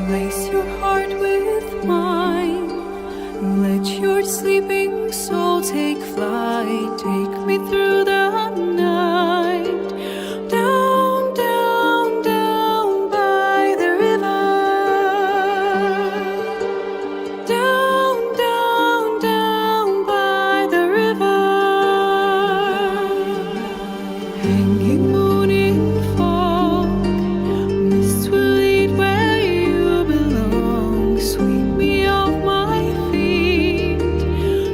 Place your heart with mine. Let your sleeping soul take flight. Take me through the night. Down, down, down by the river. Down, down, down by the river. Hanging moon in fog. Mist will lead where you belong. Sweep me off my feet.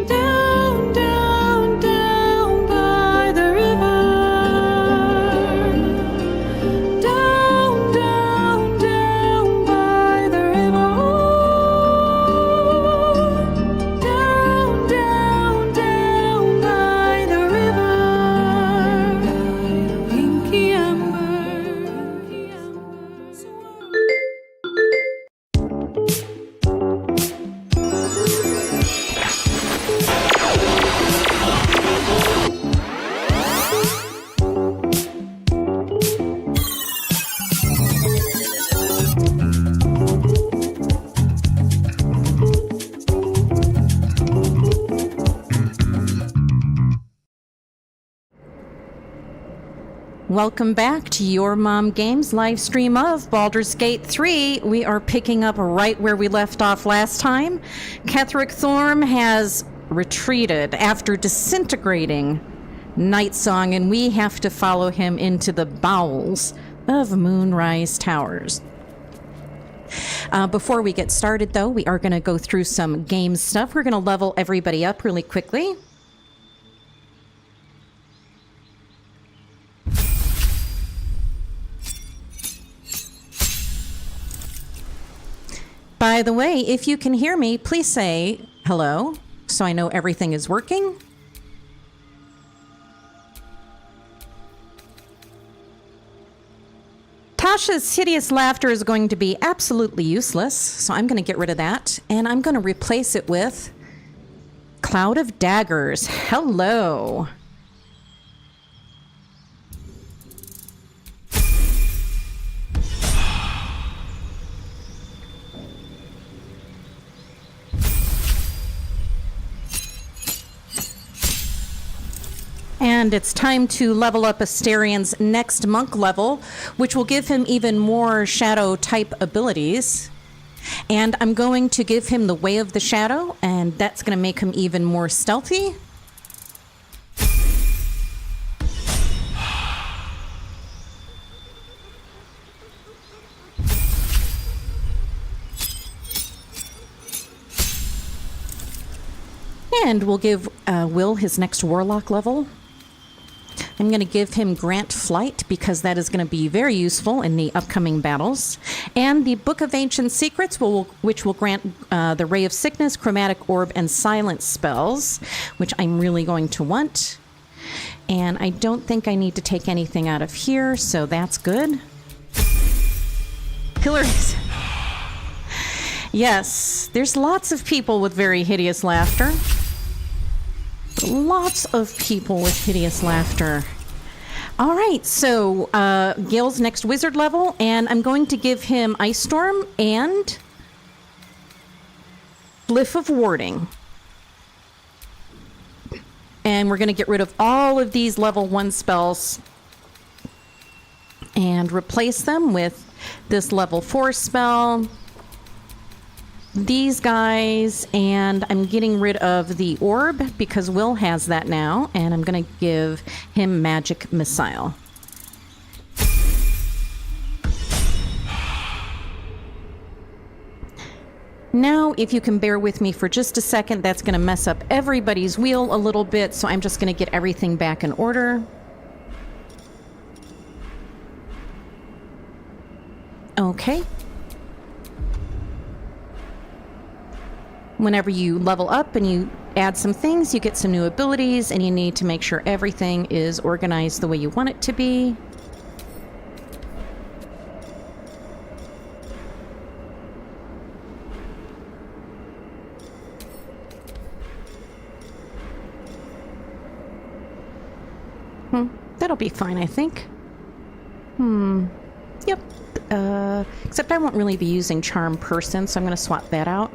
Down, down, down by the river. Down, down, down by the river. Down, down, down by the river. Pinky amber. Welcome back to Your Mom Games live stream of Baldur's Gate 3. We are picking up right where we left off last time. Ketheric Thorm has retreated after disintegrating Nightsong, and we have to follow him into the bowels of Moonrise Towers. Before we get started, though, we are going to go through some game stuff. We're going to level everybody up really quickly. By the way, if you can hear me, please say hello, so I know everything is working. Tasha's hideous laughter is going to be absolutely useless, so I'm going to get rid of that, and I'm going to replace it with Cloud of Daggers. Hello. And it's time to level up Asterian's next monk level, which will give him even more shadow type abilities. And I'm going to give him the Way of the Shadow, and that's going to make him even more stealthy. And we'll give Will his next warlock level. I'm going to give him Grant Flight because that is going to be very useful in the upcoming battles. And the Book of Ancient Secrets, which will grant the Ray of Sickness, Chromatic Orb, and Silence spells, which I'm really going to want. And I don't think I need to take anything out of here, so that's good. Pillars. Yes, there's lots of people with very hideous laughter. Lots of people with hideous laughter. All right, so Gil's next wizard level, and I'm going to give him Ice Storm and Glyph of Warding. And we're going to get rid of all of these level 1 spells and replace them with this level 4 spell. These guys, and I'm getting rid of the orb because Will has that now, and I'm going to give him Magic Missile. Now, if you can bear with me for just a second, that's going to mess up everybody's wheel a little bit, so I'm just going to get everything back in order. Okay. Whenever you level up and you add some things, you get some new abilities, and you need to make sure everything is organized the way you want it to be. That'll be fine, I think. Yep. Except I won't really be using Charm Person, so I'm going to swap that out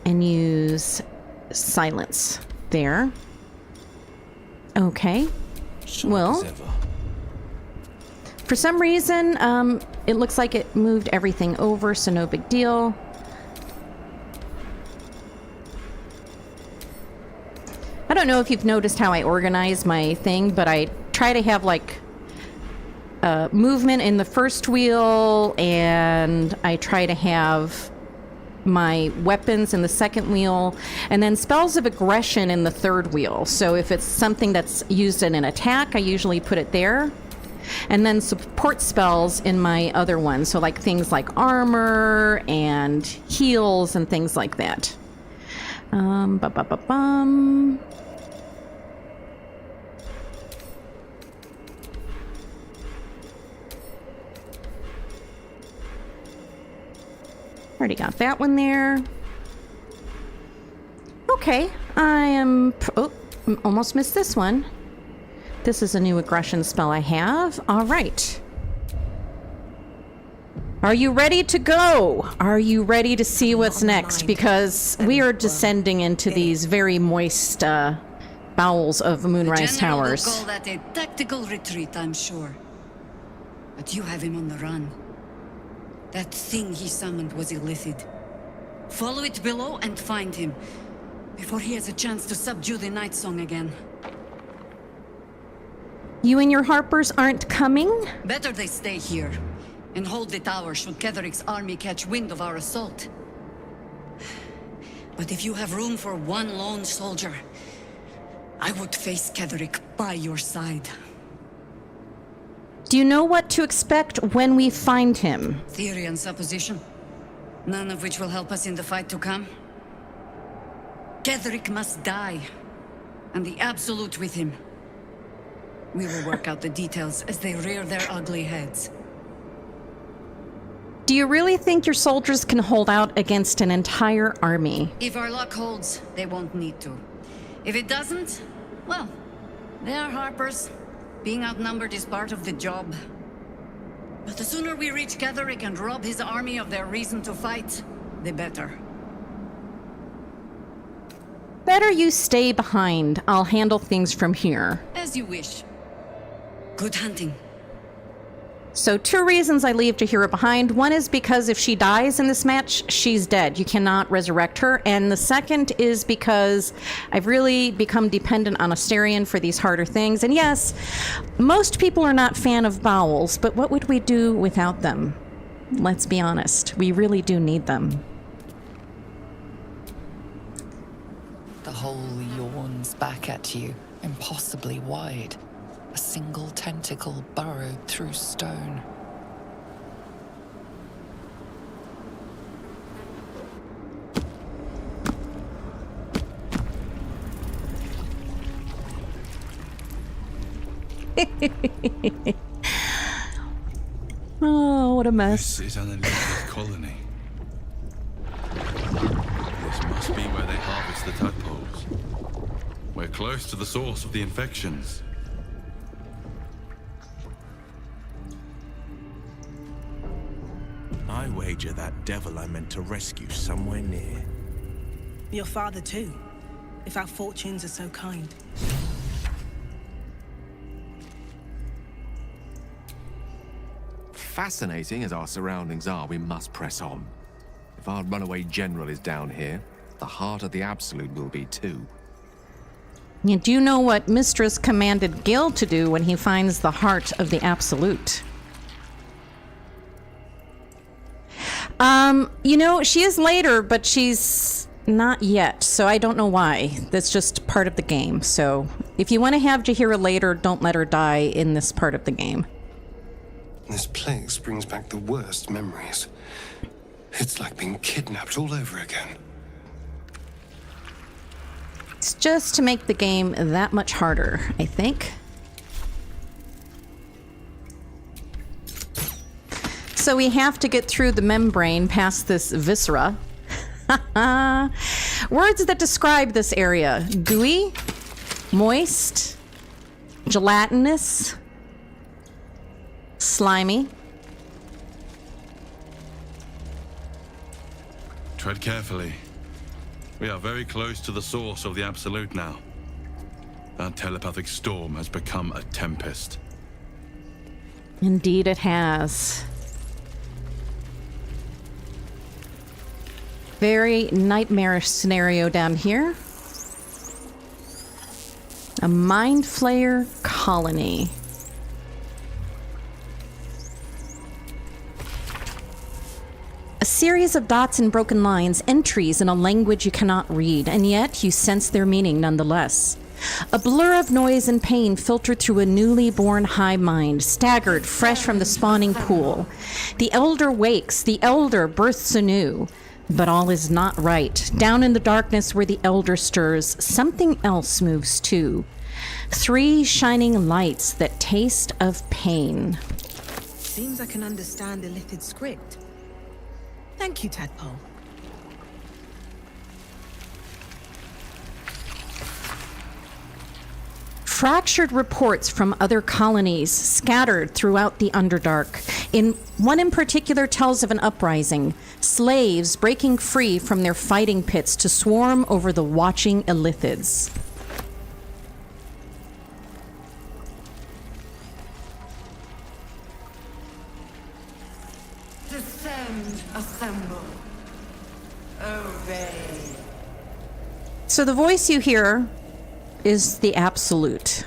and use Silence there. Okay. Well, for some reason, it looks like it moved everything over, so no big deal. I don't know if you've noticed how I organize my thing, but I try to have like movement in the first wheel, and I try to have my weapons in the second wheel, and then spells of aggression in the third wheel. So if it's something that's used in an attack, I usually put it there. And then support spells in my other one. So like things like armor and heals and things like that. Already got that one there. Okay, almost missed this one. This is a new aggression spell I have. All right. Are you ready to go? Are you ready to see what's next? Because we are descending into these very moist bowels of Moonrise Towers. The general will call that a tactical retreat, I'm sure. But you have him on the run. That thing he summoned was illithid. Follow it below and find him, before he has a chance to subdue the Night Song again. You and your Harpers aren't coming? Better they stay here, and hold the tower should Ketheric's army catch wind of our assault. But if you have room for one lone soldier, I would face Ketheric by your side. Do you know what to expect when we find him? Theory and supposition, none of which will help us in the fight to come. Ketheric must die, and the Absolute with him. We will work out the details as they rear their ugly heads. Do you really think your soldiers can hold out against an entire army? If our luck holds, they won't need to. If it doesn't, well, they are Harpers. Being outnumbered is part of the job. But the sooner we reach Ketheric and rob his army of their reason to fight, the better. Better you stay behind. I'll handle things from here. As you wish. Good hunting. So 2 reasons I leave Jaheira behind. One is because if she dies in this match, she's dead. You cannot resurrect her. And the second is because I've really become dependent on Astarion for these harder things. And yes, most people are not fan of bowels, but what would we do without them? Let's be honest. We really do need them. The hole yawns back at you, impossibly wide. A single tentacle burrowed through stone. Oh, what a mess. This is an elite colony. This must be where they harvest the tadpoles. We're close to the source of the infections. I wager that devil I meant to rescue somewhere near. Your father too, if our fortunes are so kind. Fascinating as our surroundings are, we must press on. If our runaway general is down here, the heart of the Absolute will be too. And do you know what Mistress commanded Gil to do when he finds the heart of the Absolute? You know, she is later, but she's not yet, so I don't know why. That's just part of the game. So if you want to have Jaheira later, don't let her die in this part of the game. This place brings back the worst memories. It's like being kidnapped all over again. It's just to make the game that much harder, I think. So we have to get through the membrane past this viscera. Words that describe this area: gooey, moist, gelatinous, slimy. Tread carefully. We are very close to the source of the Absolute now. That telepathic storm has become a tempest. Indeed it has. Very nightmarish scenario down here. A Mind Flayer colony. A series of dots and broken lines, entries in a language you cannot read, and yet you sense their meaning nonetheless. A blur of noise and pain filtered through a newly born hive mind, staggered, fresh from the spawning pool. The elder wakes, the elder births anew. But all is not right. Down in the darkness where the elder stirs, something else moves too. 3 shining lights that taste of pain. Seems I can understand the Lithid script. Thank you, Tadpole. Fractured reports from other colonies scattered throughout the Underdark. One in particular tells of an uprising, slaves breaking free from their fighting pits to swarm over the watching Illithids. Descend, assemble, obey. So the voice you hear is the Absolute.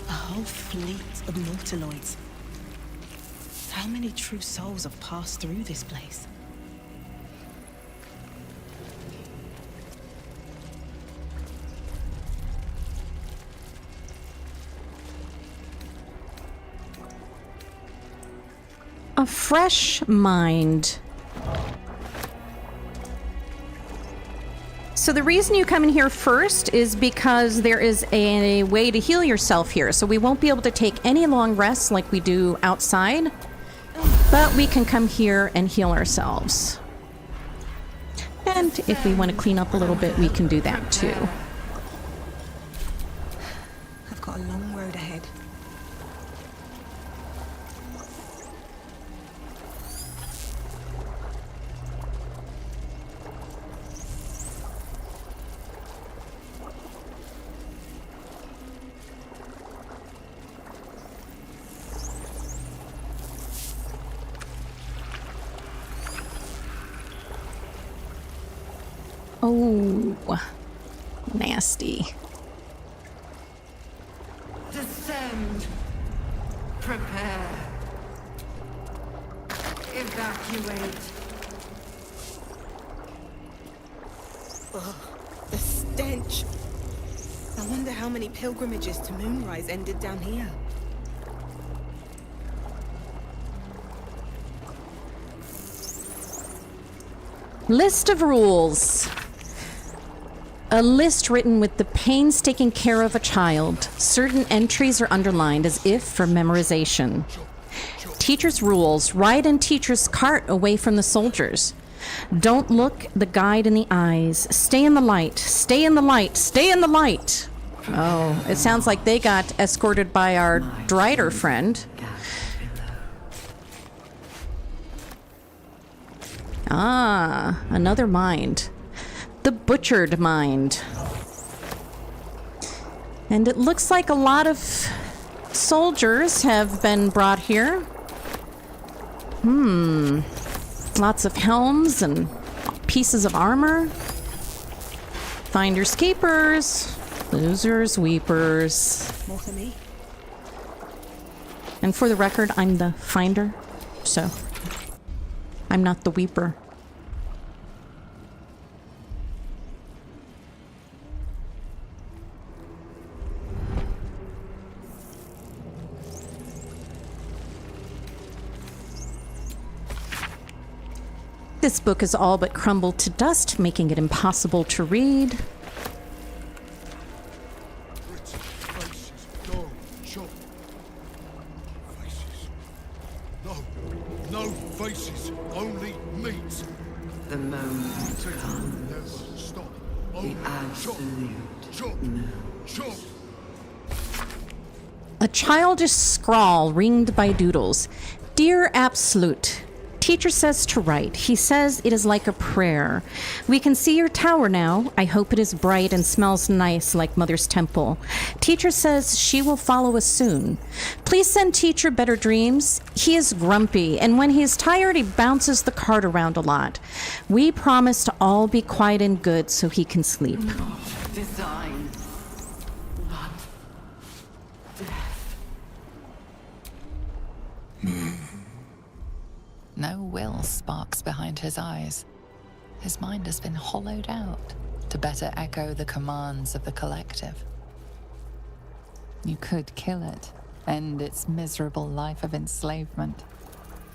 A whole fleet of Nautiloids. How many true souls have passed through this place? A fresh mind. So the reason you come in here first is because there is a way to heal yourself here. So we won't be able to take any long rests like we do outside, but we can come here and heal ourselves. And if we want to clean up a little bit, we can do that too. I've got a long road ahead. Oh, nasty. Descend. Prepare. Evacuate. Ugh, the stench. I wonder how many pilgrimages to Moonrise ended down here. List of rules. A list written with the painstaking care of a child. Certain entries are underlined as if for memorization. Teacher's rules. Ride in teacher's cart away from the soldiers. Don't look the guide in the eyes. Stay in the light. Stay in the light. Stay in the light. Oh, it sounds like they got escorted by our Drider friend. Ah, another mind. The butchered mind. And it looks like a lot of soldiers have been brought here. Lots of helms and pieces of armor. Finders keepers. Losers weepers. More for me. And for the record, I'm the finder, so I'm not the weeper. This book is all but crumbled to dust, making it impossible to read. No faces, only meat. The moment comes. Never stop. The absolute. Chop. Chop. A childish scrawl ringed by doodles. Dear Absolute, teacher says to write. He says it is like a prayer. We can see your tower now. I hope it is bright and smells nice like Mother's temple. Teacher says she will follow us soon. Please send teacher better dreams. He is grumpy, and when he is tired, he bounces the cart around a lot. We promise to all be quiet and good so he can sleep. Design. Not death. No will sparks behind his eyes. His mind has been hollowed out to better echo the commands of the collective. You could kill it, end its miserable life of enslavement.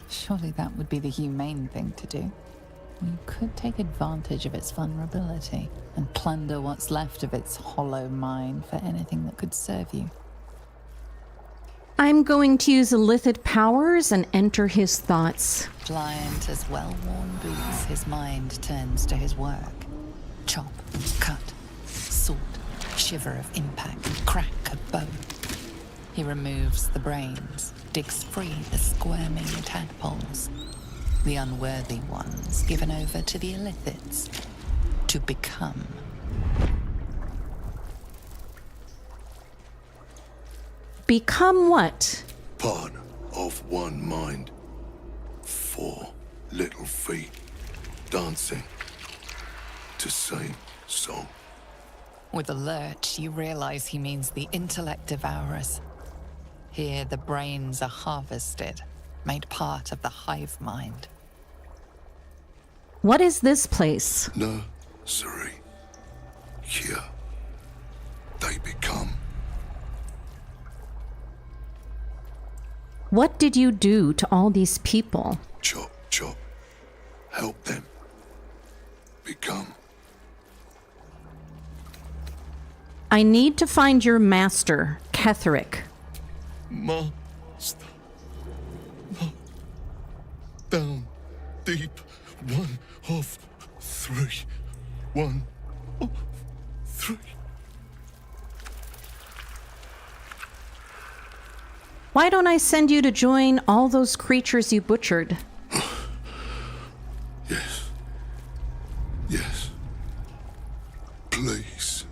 Surely that would be the humane thing to do. You could take advantage of its vulnerability and plunder what's left of its hollow mind for anything that could serve you. I'm going to use Illithid powers and enter his thoughts. Pliant as well-worn boots, his mind turns to his work. Chop, cut, sort, shiver of impact, crack of bone. He removes the brains, digs free the squirming tadpoles, the unworthy ones given over to the Illithids to become. Become what? Part of one mind. 4 little feet dancing to same song. With a lurch, you realize he means the intellect devourers. Here, the brains are harvested, made part of the hive mind. What is this place? Nursery. Here, they become. What did you do to all these people? Chop, chop. Help them. Become. I need to find your master, Ketherick. Master. No. Down. Deep. 1 of 3. 1 of 3. Why don't I send you to join all those creatures you butchered? Yes. Yes. Please.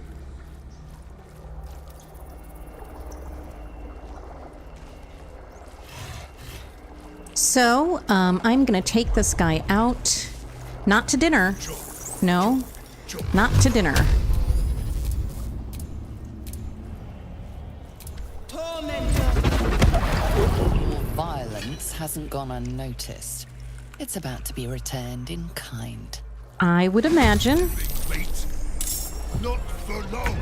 So, I'm gonna take this guy out. Not to dinner. No, not to dinner. Violence hasn't gone unnoticed. It's about to be returned in kind. I would imagine. Wait. Not for long.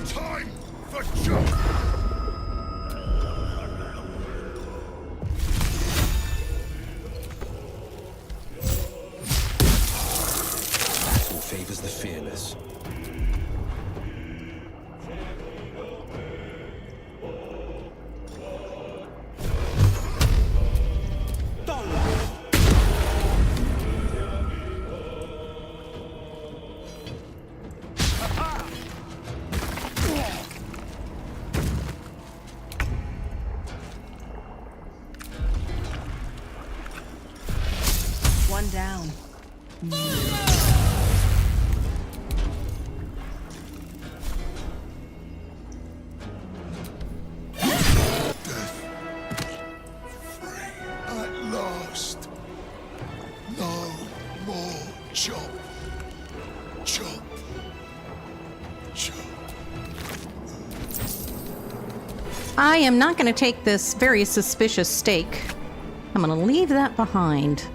Time for jump. Battle favors the fearless. One down. At last. No more chop. Chop. Chop. I am not going to take this very suspicious steak. I'm going to leave that behind.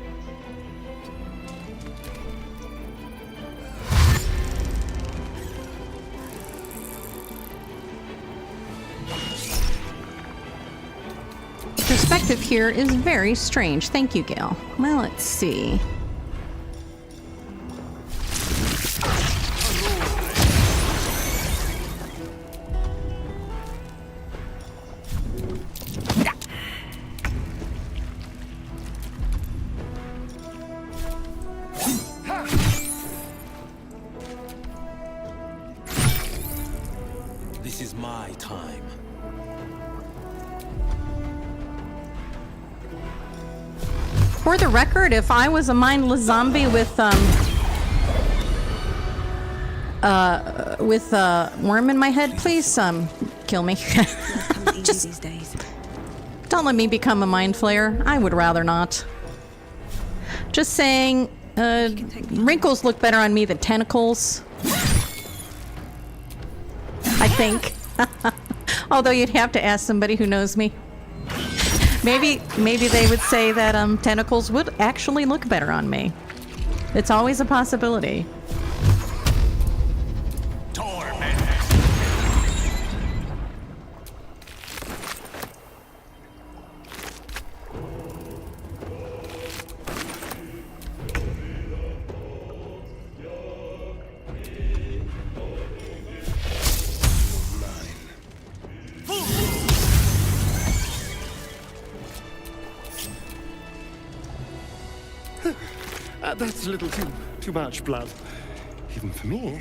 Perspective here is very strange. Thank you, Gail. Well, let's see. This is my time. For the record, if I was a mindless zombie with worm in my head, please kill me. Just these days. don't let me become a mind flayer. I would rather not. Just saying, wrinkles look better on me than tentacles. I think. Although you'd have to ask somebody who knows me. Maybe they would say that tentacles would actually look better on me. It's always a possibility. That's a little too much blood, even for me.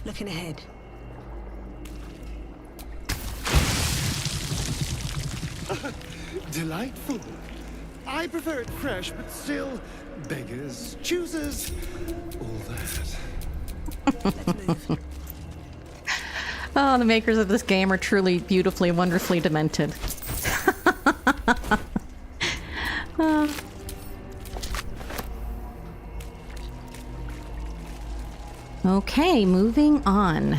Looking ahead. Delightful. I prefer it fresh, but still, beggars, choosers, all that. Let's move. Oh, the makers of this game are truly beautifully, wonderfully demented. Okay, moving on.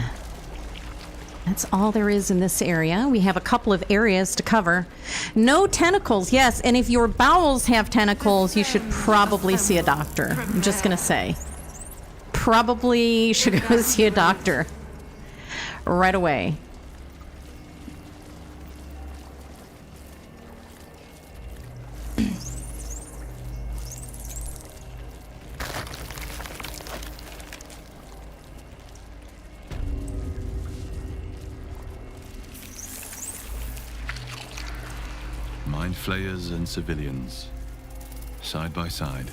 That's all there is in this area. We have a couple of areas to cover. No tentacles, yes, and if your bowels have tentacles, you should probably see a doctor. I'm just gonna say. Probably should go see a doctor. Right away. Mind flayers and civilians, side by side.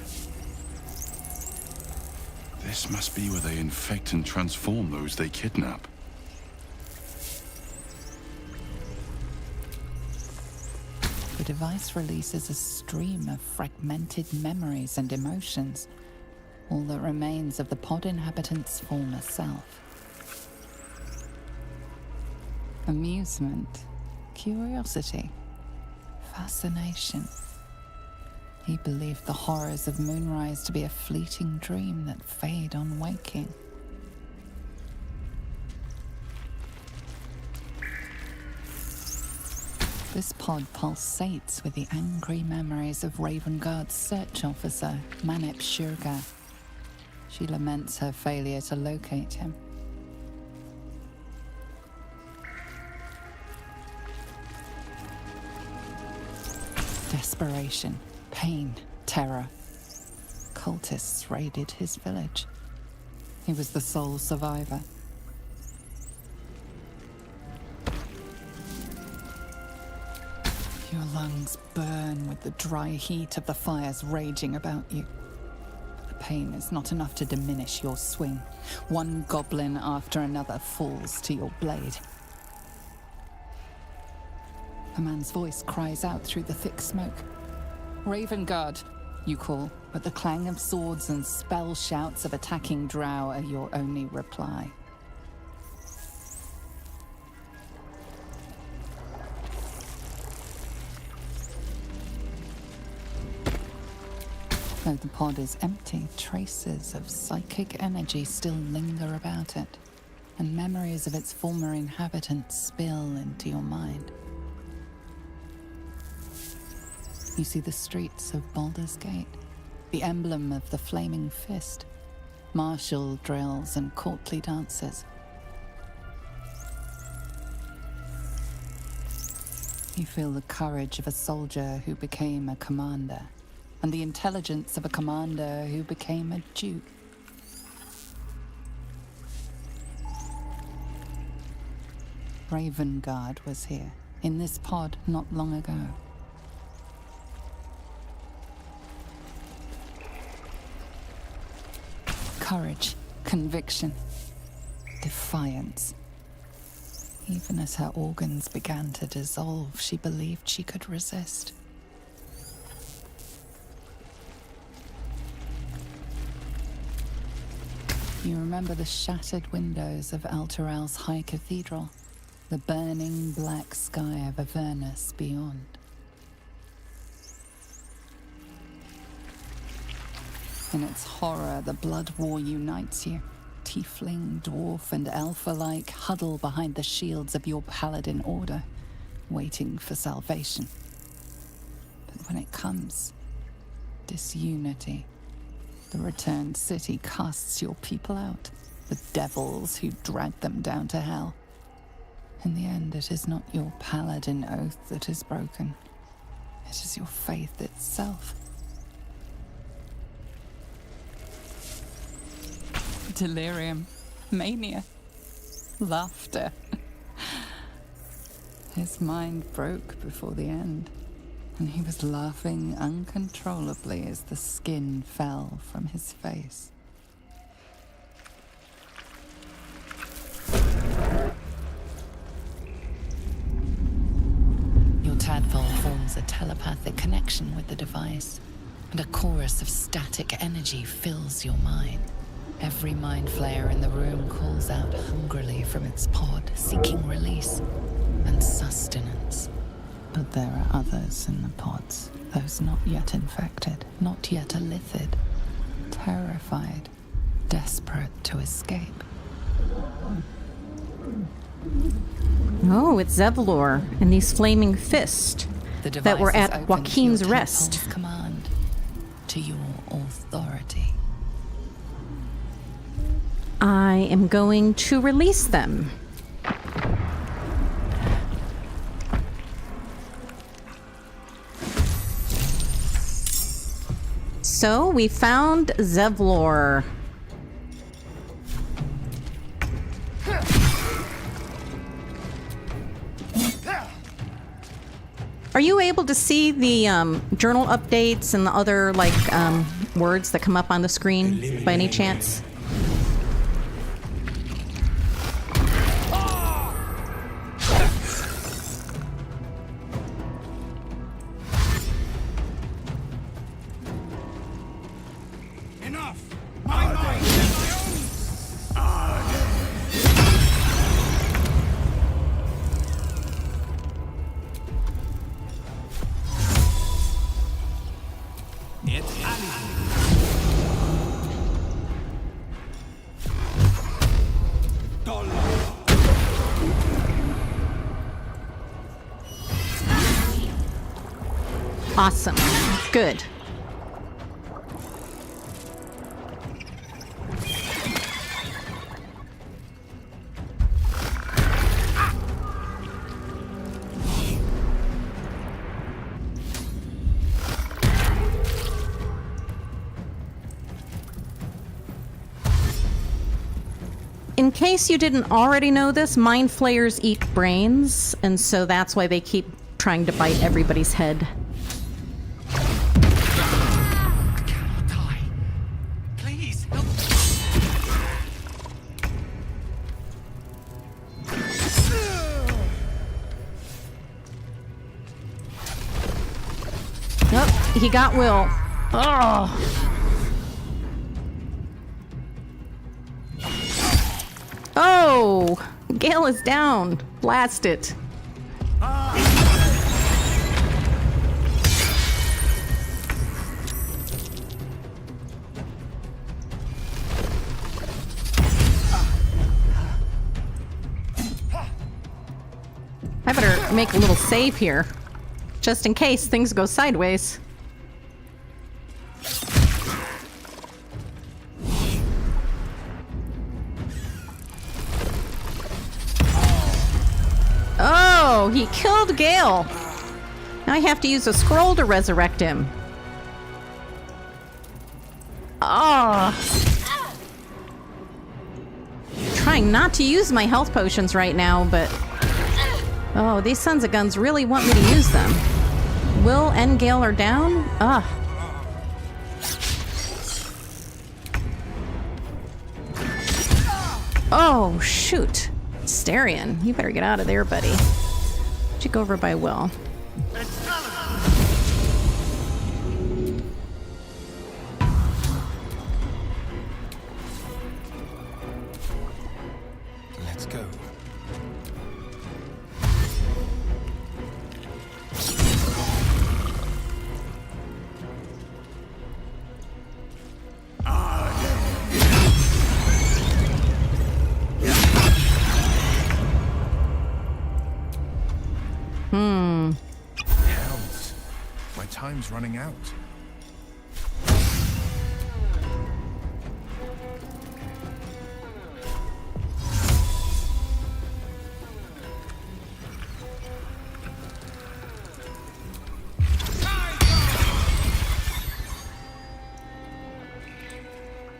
This must be where they infect and transform those they kidnap. The device releases a stream of fragmented memories and emotions, all that remains of the pod inhabitant's former self. Amusement, curiosity, fascination. He believed the horrors of Moonrise to be a fleeting dream that fade on waking. This pod pulsates with the angry memories of Ravenguard's search officer, Manip Shurga. She laments her failure to locate him. Desperation, pain, terror. Cultists raided his village. He was the sole survivor. Your lungs burn with the dry heat of the fires raging about you. The pain is not enough to diminish your swing. One goblin after another falls to your blade. A man's voice cries out through the thick smoke. Ravenguard, you call, but the clang of swords and spell shouts of attacking drow are your only reply. Though the pod is empty, traces of psychic energy still linger about it, and memories of its former inhabitants spill into your mind. You see the streets of Baldur's Gate, the emblem of the Flaming Fist, martial drills and courtly dances. You feel the courage of a soldier who became a commander, and the intelligence of a commander who became a duke. Ravenguard was here, in this pod not long ago. Courage, conviction, defiance. Even as her organs began to dissolve, she believed she could resist. You remember the shattered windows of Alteral's High Cathedral, the burning black sky of Avernus beyond. In its horror, the blood war unites you. Tiefling, dwarf, and elf alike huddle behind the shields of your paladin order, waiting for salvation. But when it comes, disunity. The returned city casts your people out, the devils who dragged them down to hell. In the end, it is not your paladin oath that is broken. It is your faith itself. Delirium, mania, laughter. His mind broke before the end, and he was laughing uncontrollably as the skin fell from his face. Your tadpole forms a telepathic connection with the device, and a chorus of static energy fills your mind. Every mind flayer in the room calls out hungrily from its pod, seeking release and sustenance. But there are others in the pods, those not yet infected, not yet elithid, terrified, desperate to escape. Oh, it's Zevlor and these flaming fists that were at Joaquin's rest. Command, to your authority. I am going to release them. So we found Zevlor. Are you able to see the journal updates and the other words that come up on the screen by any chance? Awesome. Good. In case you didn't already know this, mind flayers eat brains, and so that's why they keep trying to bite everybody's head. He got Will. Oh. Oh! Gale is down. Blast it. I better make a little save here, just in case things go sideways. Oh, he killed Gale. Now I have to use a scroll to resurrect him. Oh. Trying not to use my health potions right now, but... Oh, these sons of guns really want me to use them. Will and Gale are down? Ugh. Oh, shoot. Starion, you better get out of there, buddy. Why'd you go over by Will? Let's go. Hells. My time's running out.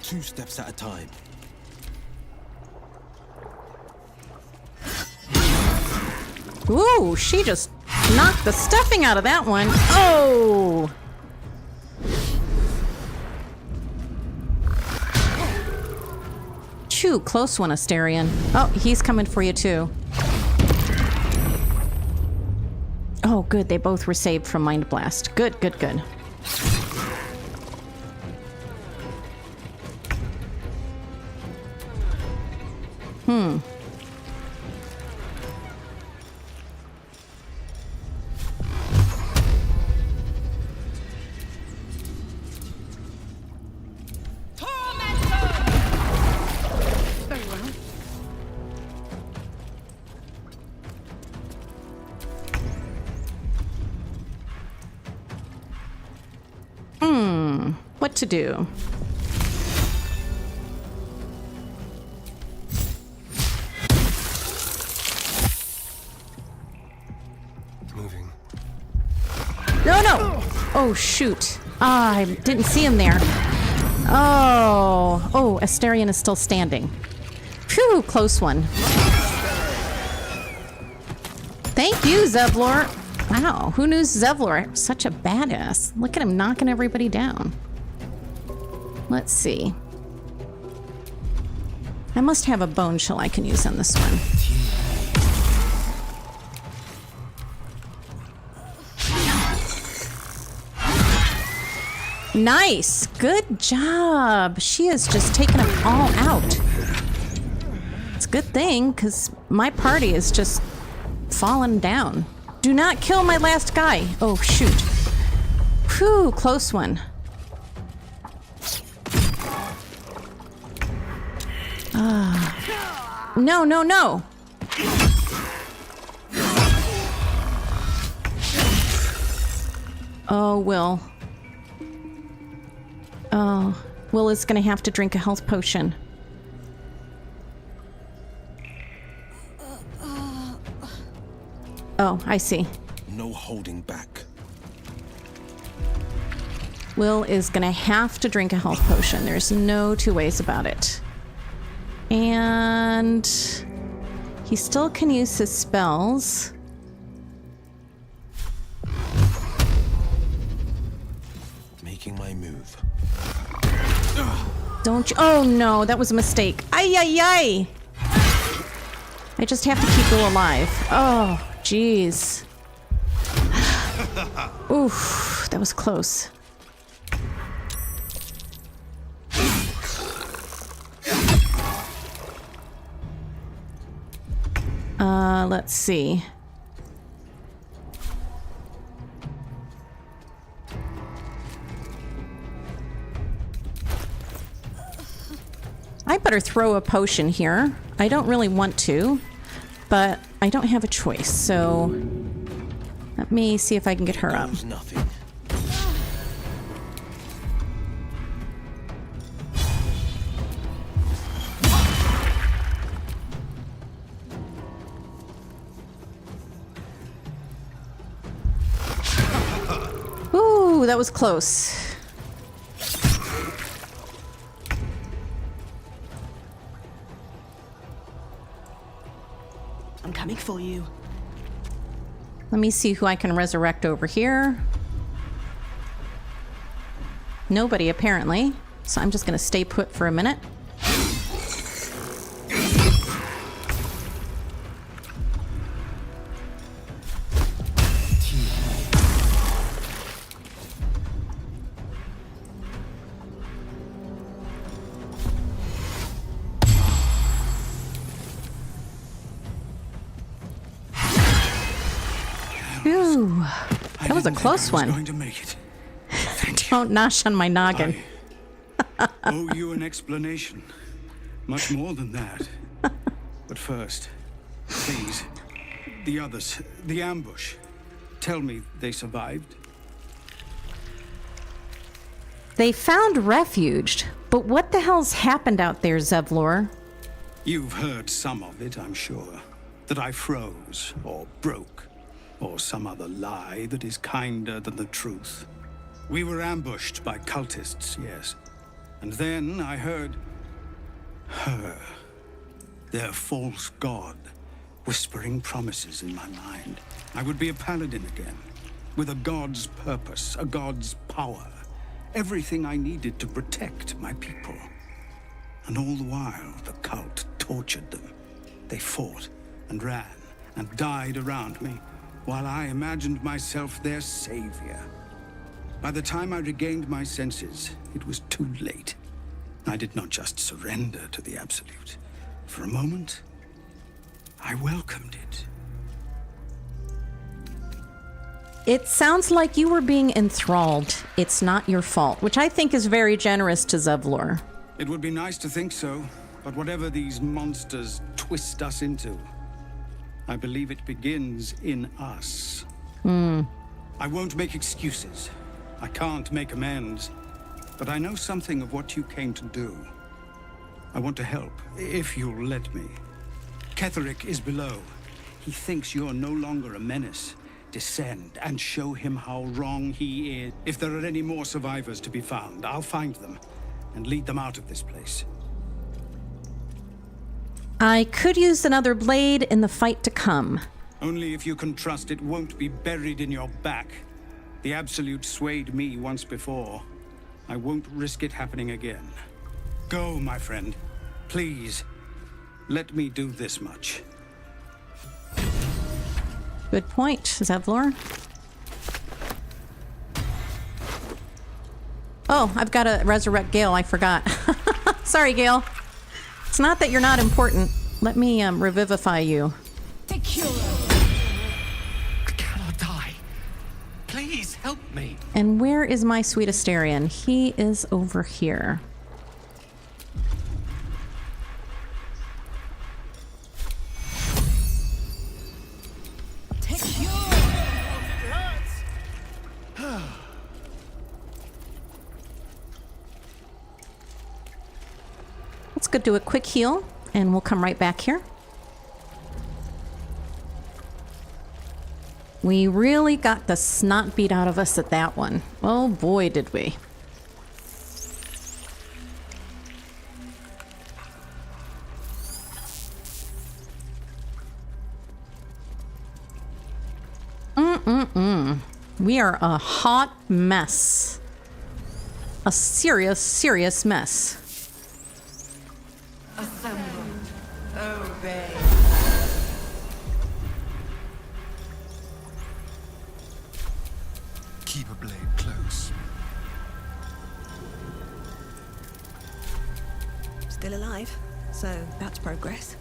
Two steps at a time. Ooh, she just knocked the stuffing out of that one. Oh! Chew, close one, Astarion. Oh, he's coming for you too. Oh, good. They both were saved from Mind Blast. Good, good, good. What to do? Moving. No, no! Oh, shoot. Ah, I didn't see him there. Oh. Oh, Astarion is still standing. Phew, close one. Thank you, Zevlor. Wow, who knew Zevlor? Such a badass. Look at him knocking everybody down. Let's see. I must have a bone shell I can use on this one. Nice! Good job! She has just taken them all out. It's a good thing, because my party is just falling down. Do not kill my last guy! Oh, shoot. Whew, close one. No, no, no! Oh, Will. Oh, Will is gonna have to drink a health potion. Oh, I see. No holding back. Will is gonna have to drink a health potion. There's no two ways about it. And he still can use his spells. Making my move. Don't you? Oh no, that was a mistake. Ay, ay, ay! I just have to keep Will alive. Oh, jeez. Oof, that was close. Let's see. I better throw a potion here. I don't really want to, but I don't have a choice, so let me see if I can get her up. Nothing. Ooh, that was close. I'm coming for you. Let me see who I can resurrect over here. Nobody, apparently. So I'm just going to stay put for a minute. Ooh, that was a close I was one. going to make it. Don't nosh on my noggin. I owe you an explanation. Much more than that. But first, please, the others, the ambush. Tell me they survived. They found refuge, but what the hell's happened out there, Zevlor? You've heard some of it, I'm sure. That I froze, or broke, or some other lie that is kinder than the truth. We were ambushed by cultists, yes. And then I heard her, their false god, whispering promises in my mind. I would be a paladin again, with a god's purpose, a god's power. Everything I needed to protect my people. And all the while, the cult tortured them. They fought and ran and died around me, while I imagined myself their savior. By the time I regained my senses, it was too late. I did not just surrender to the Absolute. For a moment, I welcomed it. It sounds like you were being enthralled. It's not your fault, which I think is very generous to Zevlor. It would be nice to think so, but whatever these monsters twist us into, I believe it begins in us. I won't make excuses. I can't make amends. But I know something of what you came to do. I want to help, if you'll let me. Ketherick is below. He thinks you're no longer a menace. Descend and show him how wrong he is. If there are any more survivors to be found, I'll find them and lead them out of this place. I could use another blade in the fight to come. Only if you can trust it won't be buried in your back. The Absolute swayed me once before. I won't risk it happening again. Go, my friend. Please, let me do this much. Good point, Zevlor. Oh, I've got to resurrect Gale. I forgot. Sorry, Gale. It's not that you're not important. Let me revivify you. I cannot die. Please help me. And where is my sweet Asterion? He is over here. Let's go do a quick heal, and we'll come right back here. We really got the snot beat out of us at that one. Oh boy, did we. We are a hot mess. A serious, serious mess. Assemble. Obey. Keep a blade close. Still alive, so that's progress.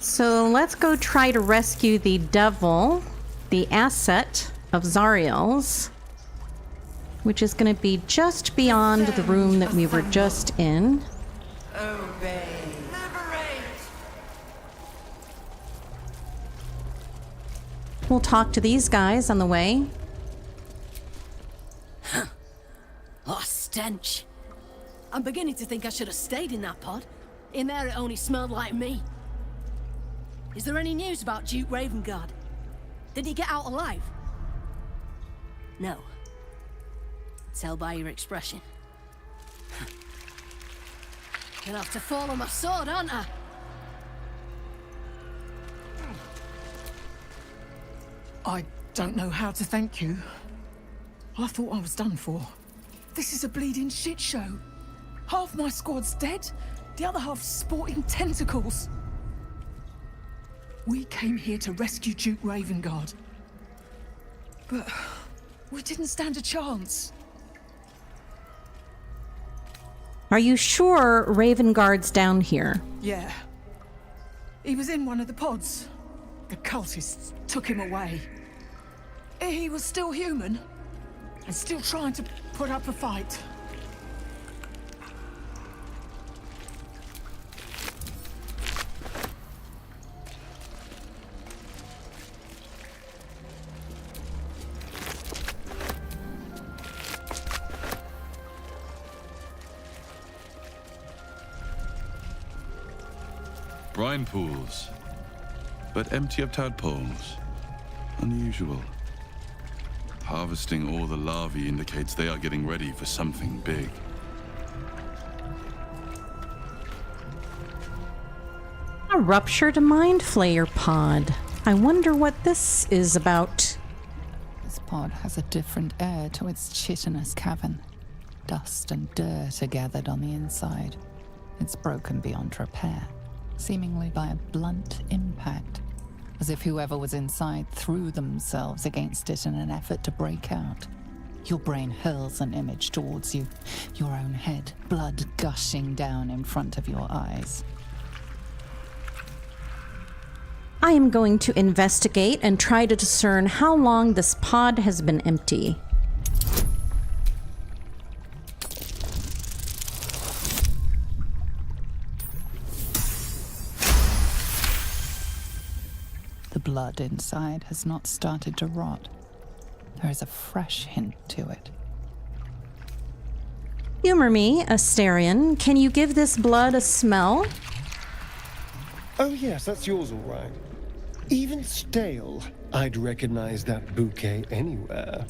So let's go try to rescue the devil, the asset of Zariel's, which is going to be just beyond the room that we were just in. Obey. Liberate. We'll talk to these guys on the way. Oh, stench. I'm beginning to think I should have stayed in that pod. In there it only smelled like me. Is there any news about Duke Ravengard? Did he get out alive? No. Tell by your expression. Gonna have to fall on my sword, aren't I? I don't know how to thank you. I thought I was done for. This is a bleeding shit show. Half my squad's dead, the other half sporting tentacles. We came here to rescue Duke Ravengard. But we didn't stand a chance. Are you sure Ravenguard's down here? Yeah. He was in one of the pods. The cultists took him away. He was still human and still trying to put up a fight. Brine pools, but empty of tadpoles. Unusual. Harvesting all the larvae indicates they are getting ready for something big. A ruptured mind flayer pod. I wonder what this is about. This pod has a different air to its chitinous cavern. Dust and dirt are gathered on the inside. It's broken beyond repair, seemingly by a blunt impact, as if whoever was inside threw themselves against it in an effort to break out. Your brain hurls an image towards you, your own head, blood gushing down in front of your eyes. I am going to investigate and try to discern how long this pod has been empty. The blood inside has not started to rot. There is a fresh hint to it. Humor me, Asterion. Can you give this blood a smell? Oh, yes, that's yours, all right. Even stale, I'd recognize that bouquet anywhere.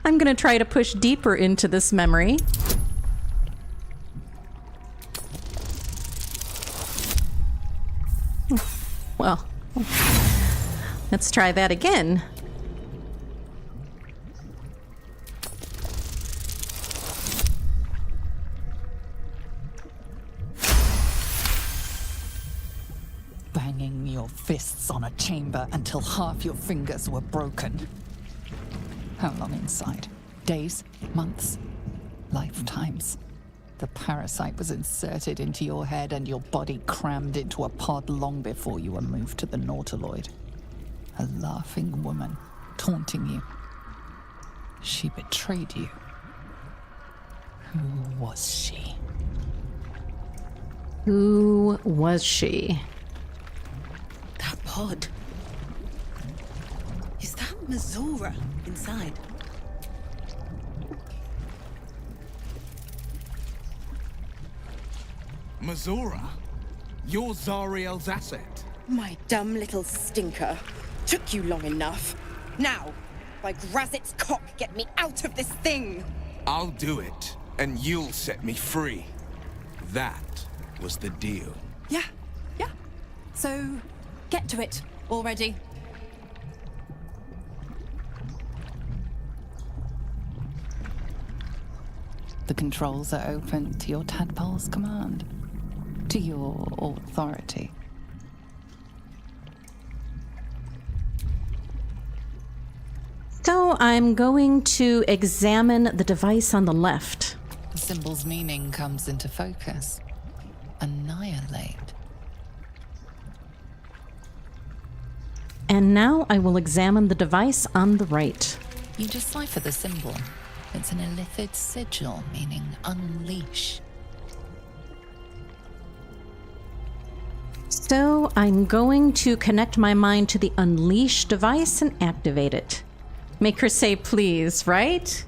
I'm going to try to push deeper into this memory. Well, let's try that again. Banging your fists on a chamber until half your fingers were broken. How long inside? Days? Months? Lifetimes? The parasite was inserted into your head and your body crammed into a pod long before you were moved to the Nautiloid. A laughing woman, taunting you. She betrayed you. Who was she? Who was she? That pod. Is that Missoura inside? Missoura? You're Zariel's asset. My dumb little stinker. Took you long enough. Now, by Grazit's cock, get me out of this thing! I'll do it, and you'll set me free. That was the deal. Yeah. So, get to it already. The controls are open to your tadpole's command, to your authority. So I'm going to examine the device on the left. The symbol's meaning comes into focus. Annihilate. And now I will examine the device on the right. You decipher the symbol. It's an illithid sigil, meaning unleash. So I'm going to connect my mind to the Unleash device and activate it. Make her say please, right?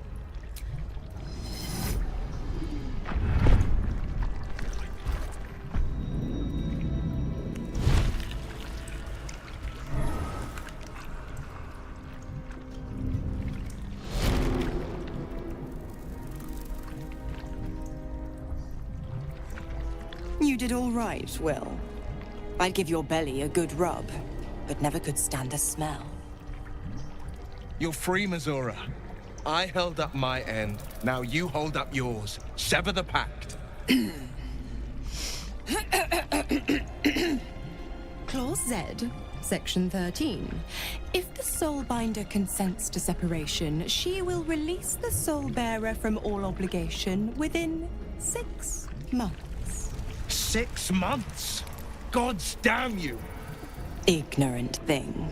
You did all right, Will. I'd give your belly a good rub, but never could stand the smell. You're free, Missoura. I held up my end. Now you hold up yours. Sever the pact. Clause Z, Section 13. If the Soulbinder consents to separation, she will release the Soulbearer from all obligation within 6 months. 6 months? Gods damn you! Ignorant thing.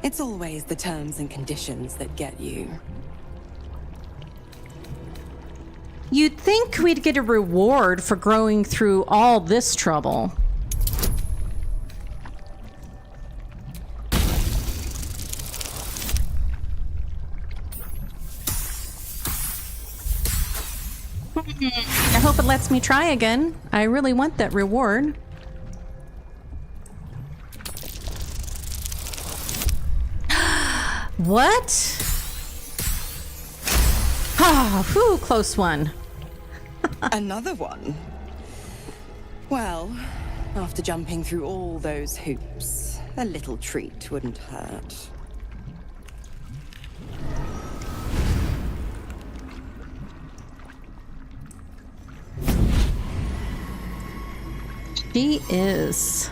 It's always the terms and conditions that get you. You'd think we'd get a reward for growing through all this trouble. I hope it lets me try again. I really want that reward. What? Ah, whew, close one. Another one? Well, after jumping through all those hoops, a little treat wouldn't hurt. She is.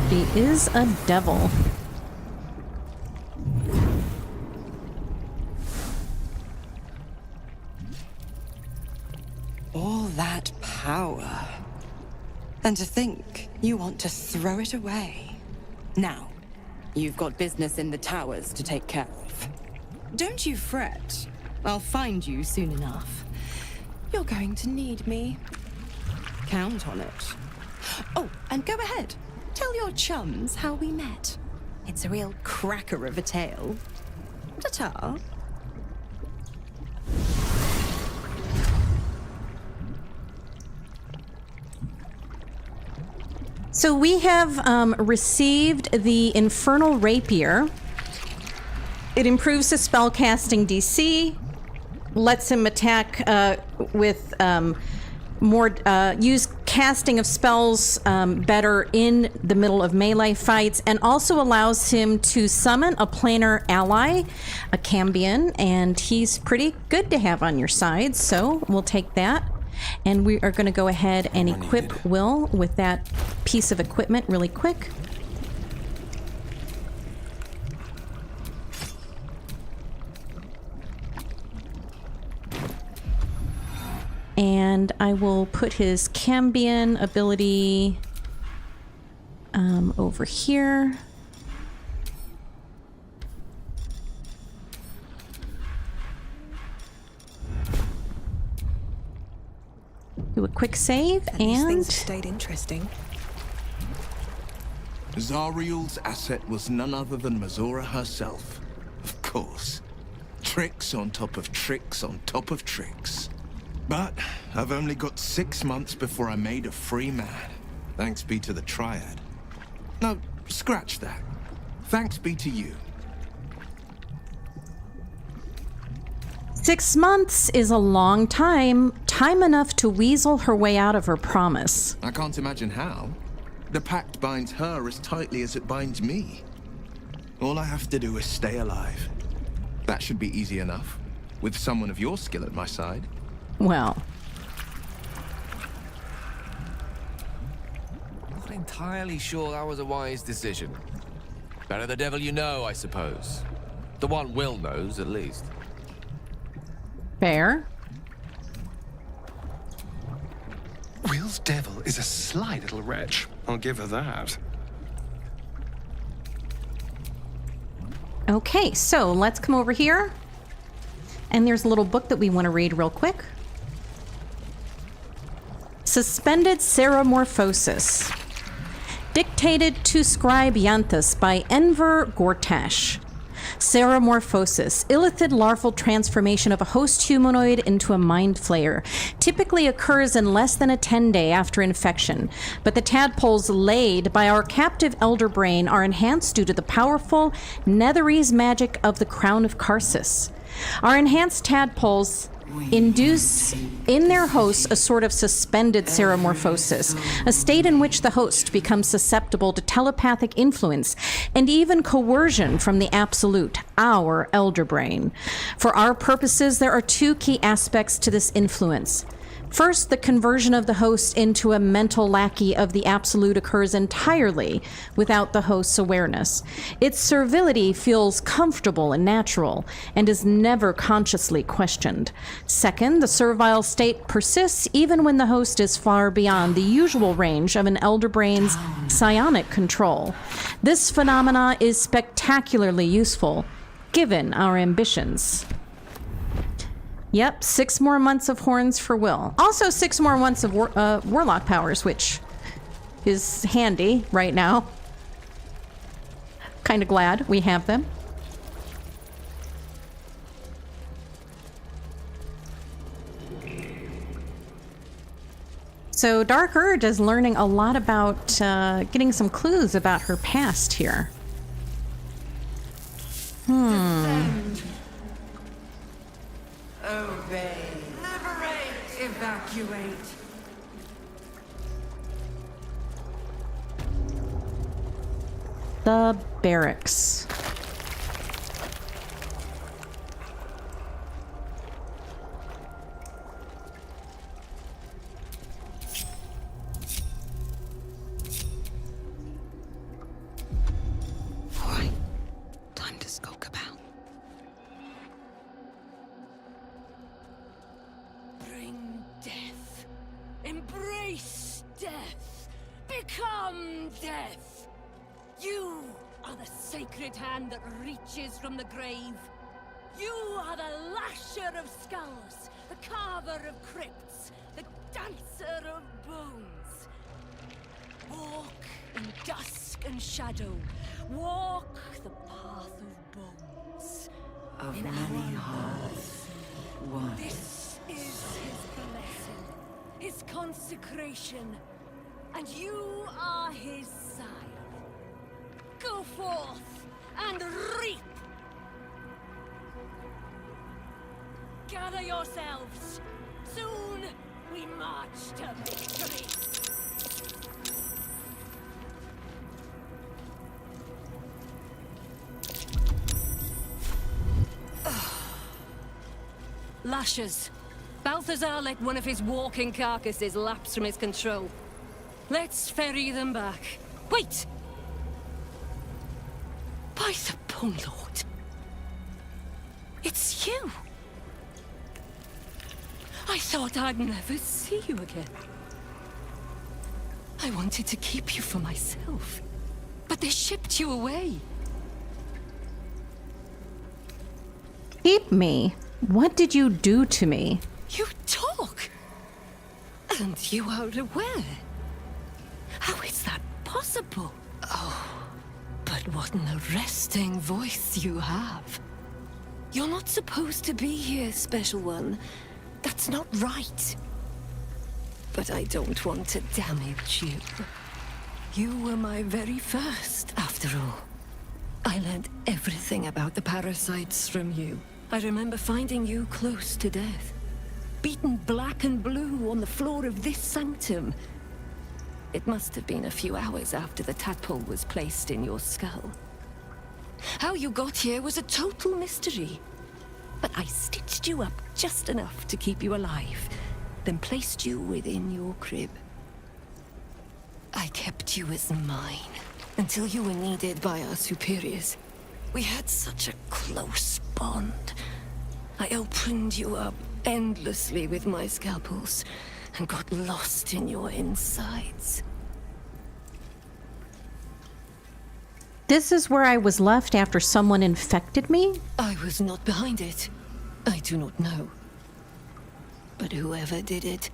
She is a devil. All that power. And to think you want to throw it away. Now, you've got business in the towers to take care of. Don't you fret. I'll find you soon enough. You're going to need me. Count on it. Oh, and go ahead. Tell your chums how we met. It's a real cracker of a tale. Ta-ta. So we have received the Infernal Rapier. It improves his spellcasting DC, lets him attack with more, use casting of spells better in the middle of melee fights, and also allows him to summon a planar ally, a Cambion, and he's pretty good to have on your side, so we'll take that. And we are going to go ahead and equip Will with that piece of equipment really quick. And I will put his Cambion ability over here. Do a quick save, and these things have stayed interesting. Zariel's asset was none other than Mazora herself. Of course. Tricks on top of tricks on top of tricks. But I've only got 6 months before I'm made a free man. Thanks be to the Triad. No, scratch that. Thanks be to you. 6 months is a long time. Time enough to weasel her way out of her promise. I can't imagine how. The pact binds her as tightly as it binds me. All I have to do is stay alive. That should be easy enough, with someone of your skill at my side. Well. Not entirely sure that was a wise decision. Better the devil you know, I suppose. The one Will knows, at least. Fair. Will's devil is a sly little wretch. I'll give her that. Okay, so let's come over here. And there's a little book that we want to read real quick. Suspended Ceramorphosis. Dictated to Scribe Yanthus by Enver Gortash. Ceramorphosis, illithid larval transformation of a host humanoid into a mind flayer, typically occurs in less than a 10-day after infection, but the tadpoles laid by our captive elder brain are enhanced due to the powerful Netherese magic of the Crown of Karsus. Our enhanced tadpoles induce in their hosts a sort of suspended ceramorphosis, a state in which the host becomes susceptible to telepathic influence and even coercion from the absolute, our elder brain. For our purposes, there are two key aspects to this influence: First, the conversion of the host into a mental lackey of the Absolute occurs entirely without the host's awareness. Its servility feels comfortable and natural, and is never consciously questioned. Second, the servile state persists even when the host is far beyond the usual range of an elder brain's psionic control. This phenomena is spectacularly useful, given our ambitions. Yep, 6 more months of horns for Will. Also 6 more months of warlock powers, which is handy right now. Kind of glad we have them. So Dark Urge is learning a lot about, getting some clues about her past here. Descend. Obey. Liberate. Evacuate. The barracks. All right, time to skulk about. Bring death. Embrace death. Become death. You are the sacred hand that reaches from the grave. You are the lasher of skulls, the carver of crypts, the dancer of bones. Walk in dusk and shadow. Walk the path of bones. Of in many our hearts, one. This is his blessing, his consecration, and you are his sire. Go forth and reap! Gather yourselves. Soon we march to victory. Lashers. Balthazar let one of his walking carcasses lapse from his control. Let's ferry them back. Wait! By the Bone Lord. It's you. I thought I'd never see you again. I wanted to keep you for myself, but they shipped you away. Keep me? What did you do to me? You talk! And you are aware? How is that possible? Oh, but what an arresting voice you have. You're not supposed to be here, Special One. That's not right. But I don't want to damage you. You were my very first, after all. I learned everything about the parasites from you. I remember finding you close to death. Beaten black and blue on the floor of this sanctum. It must have been a few hours after the tadpole was placed in your skull. How you got here was a total mystery. But I stitched you up just enough to keep you alive, then placed you within your crib. I kept you as mine, until you were needed by our superiors. We had such a close bond. I opened you up endlessly with my scalpels, and got lost in your insides. This is where I was left after someone infected me? I was not behind it. I do not know. But whoever did it,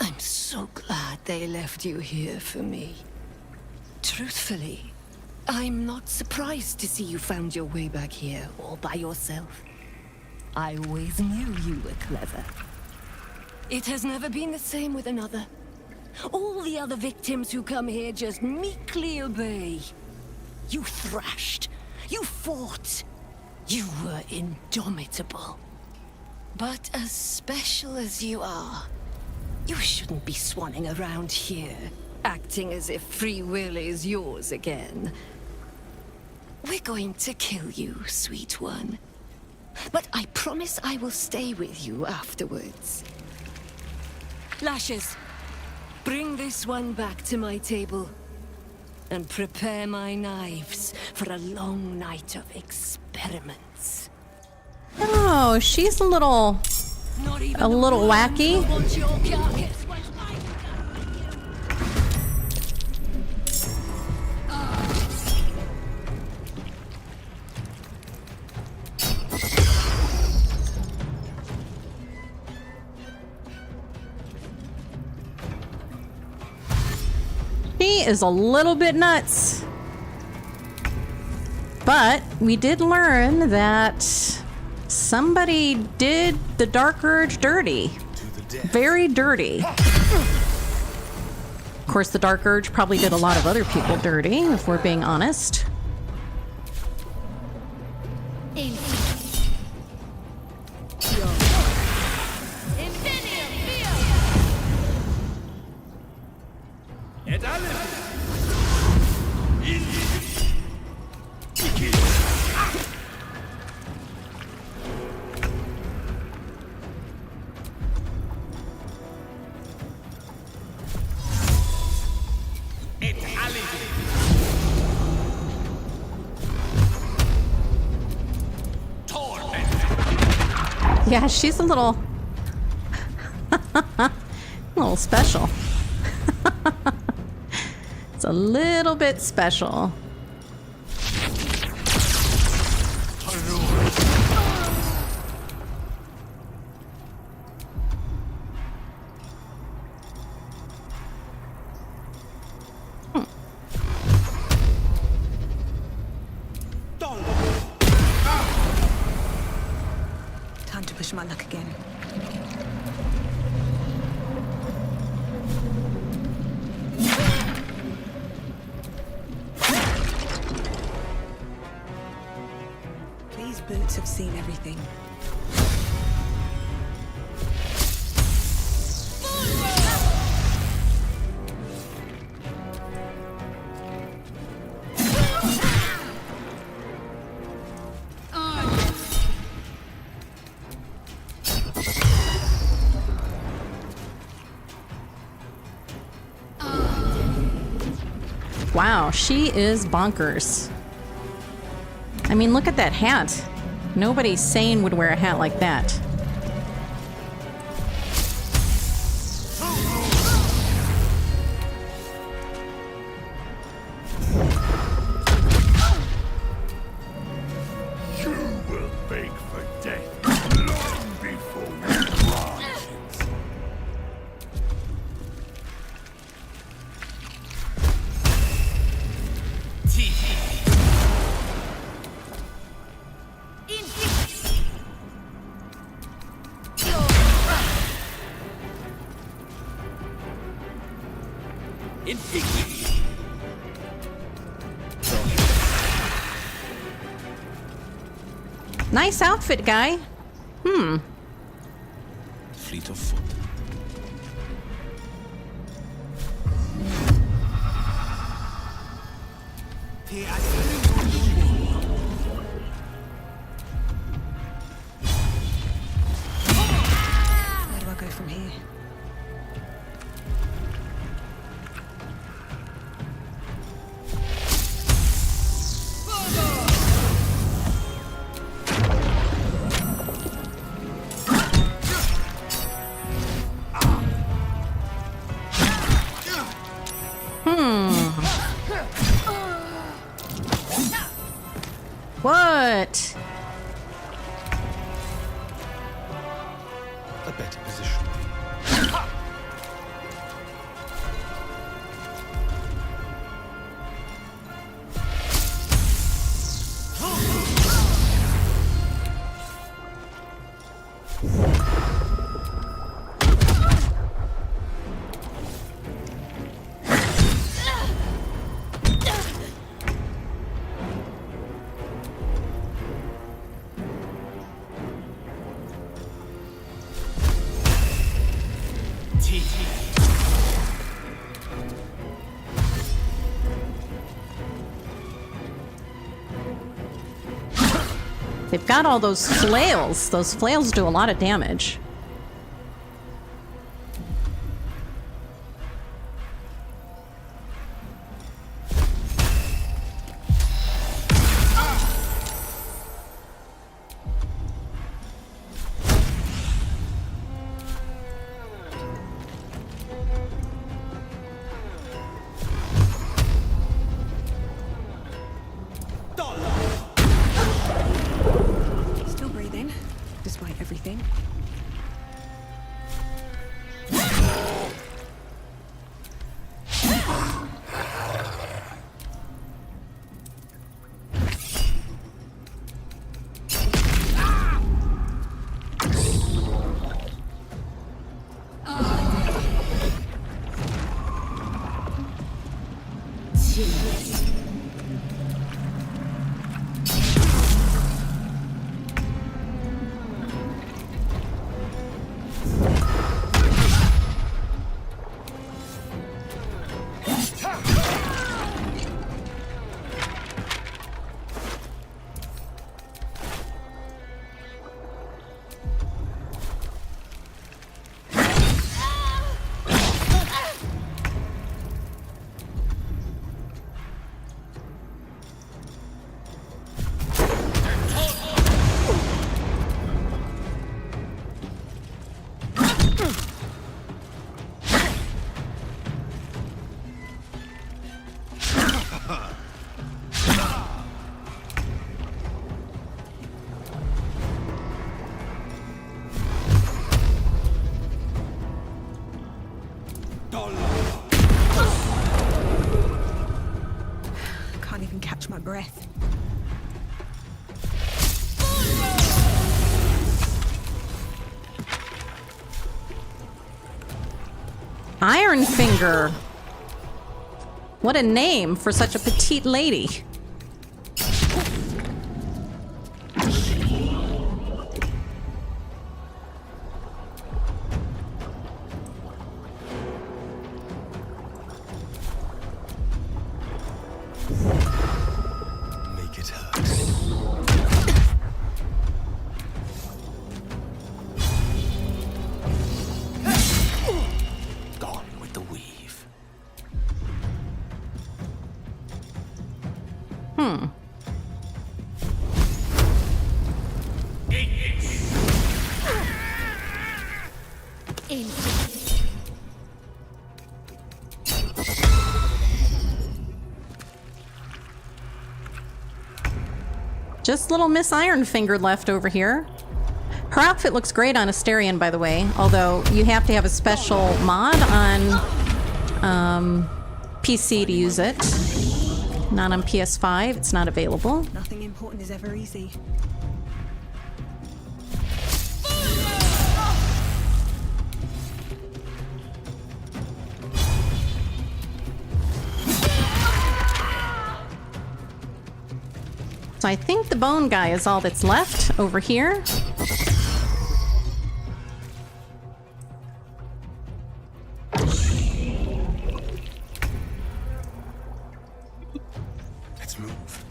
I'm so glad they left you here for me. Truthfully, I'm not surprised to see you found your way back here all by yourself. I always knew you were clever. It has never been the same with another. All the other victims who come here just meekly obey. You thrashed. You fought. You were indomitable. But as special as you are, you shouldn't be swanning around here, acting as if free will is yours again. We're going to kill you, sweet one. But I promise I will stay with you afterwards. Lashes, bring this one back to my table. And prepare my knives for a long night of experiments. Oh, she's a little wacky. She is a little bit nuts. But we did learn that somebody did the Dark Urge dirty. Very dirty. Of course, the Dark Urge probably did a lot of other people dirty, if we're being honest. Yeah, she's a little special. It's a little bit special. Time to push my luck again. These boots have seen everything. Wow, she is bonkers. I mean, look at that hat. Nobody sane would wear a hat like that. You will beg for death long before we rise. Nice outfit, guy. Fleet of foot. Where do I go from here? What? A better position. They've got all those flails. Those flails do a lot of damage. genius. Can't even catch my breath. Iron Finger. What a name for such a petite lady. Make it hurt. Gone with the weave. Just little Miss Ironfinger left over here. Her outfit looks great on Asterion, by the way, although you have to have a special mod on PC to use it. Not on PS5, it's not available. Nothing important is ever easy. So I think the bone guy is all that's left over here. Let's move.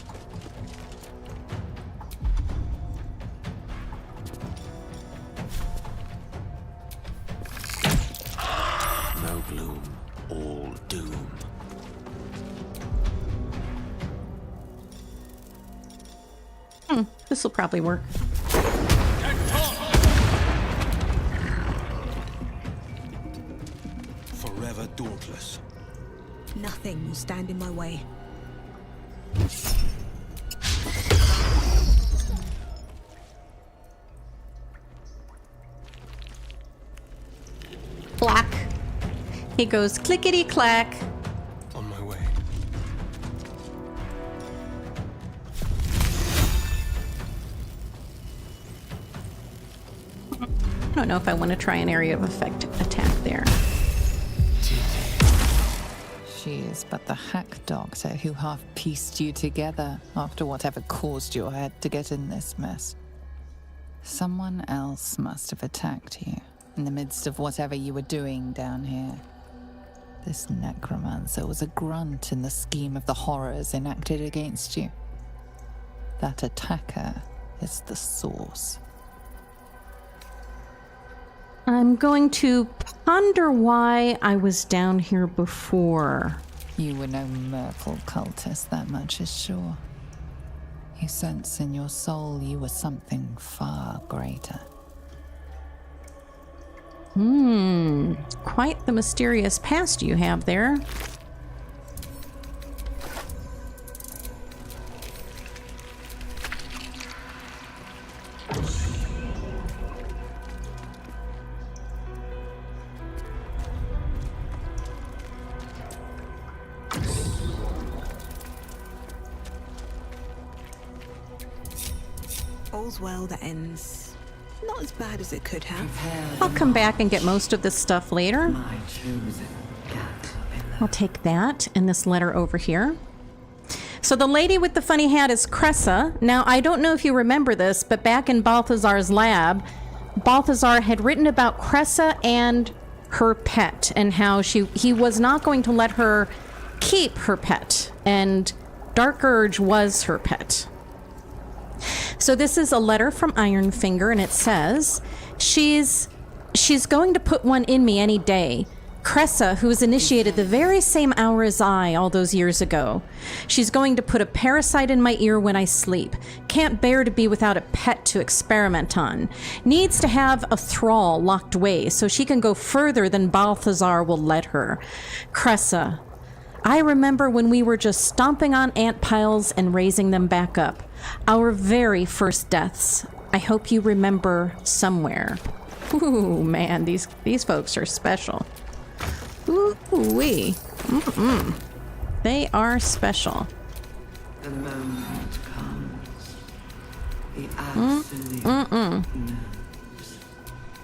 No gloom, all doom. This will probably work. Forever dauntless. Nothing will stand in my way. Clack. He goes clickety clack. On my way. I don't know if I want to try an area of effect attack there. She is but the hack doctor who half pieced you together after whatever caused your head to get in this mess. Someone else must have attacked you in the midst of whatever you were doing down here. This necromancer was a grunt in the scheme of the horrors enacted against you. That attacker is the source. I'm going to ponder why I was down here before. You were no Merkel cultist, that much is sure. You sense in your soul you were something far greater. Quite the mysterious past you have there. All's well that ends not as bad as it could have. I'll come back and get most of this stuff later. My chosen cat in the I'll take that and this letter over here. So the lady with the funny hat is Cressa. Now, I don't know if you remember this, but back in Balthazar's lab, Balthazar had written about Cressa and her pet and how he was not going to let her keep her pet, and Dark Urge was her pet. So this is a letter from Ironfinger, and it says, she's going to put one in me any day. Cressa, who was initiated the very same hour as I all those years ago. She's going to put a parasite in my ear when I sleep. Can't bear to be without a pet to experiment on. Needs to have a thrall locked away so she can go further than Balthazar will let her. Cressa, I remember when we were just stomping on ant piles and raising them back up. Our very first deaths. I hope you remember somewhere. Ooh, man, these folks are special. Ooh-wee. They are special. The moment comes. The absolute.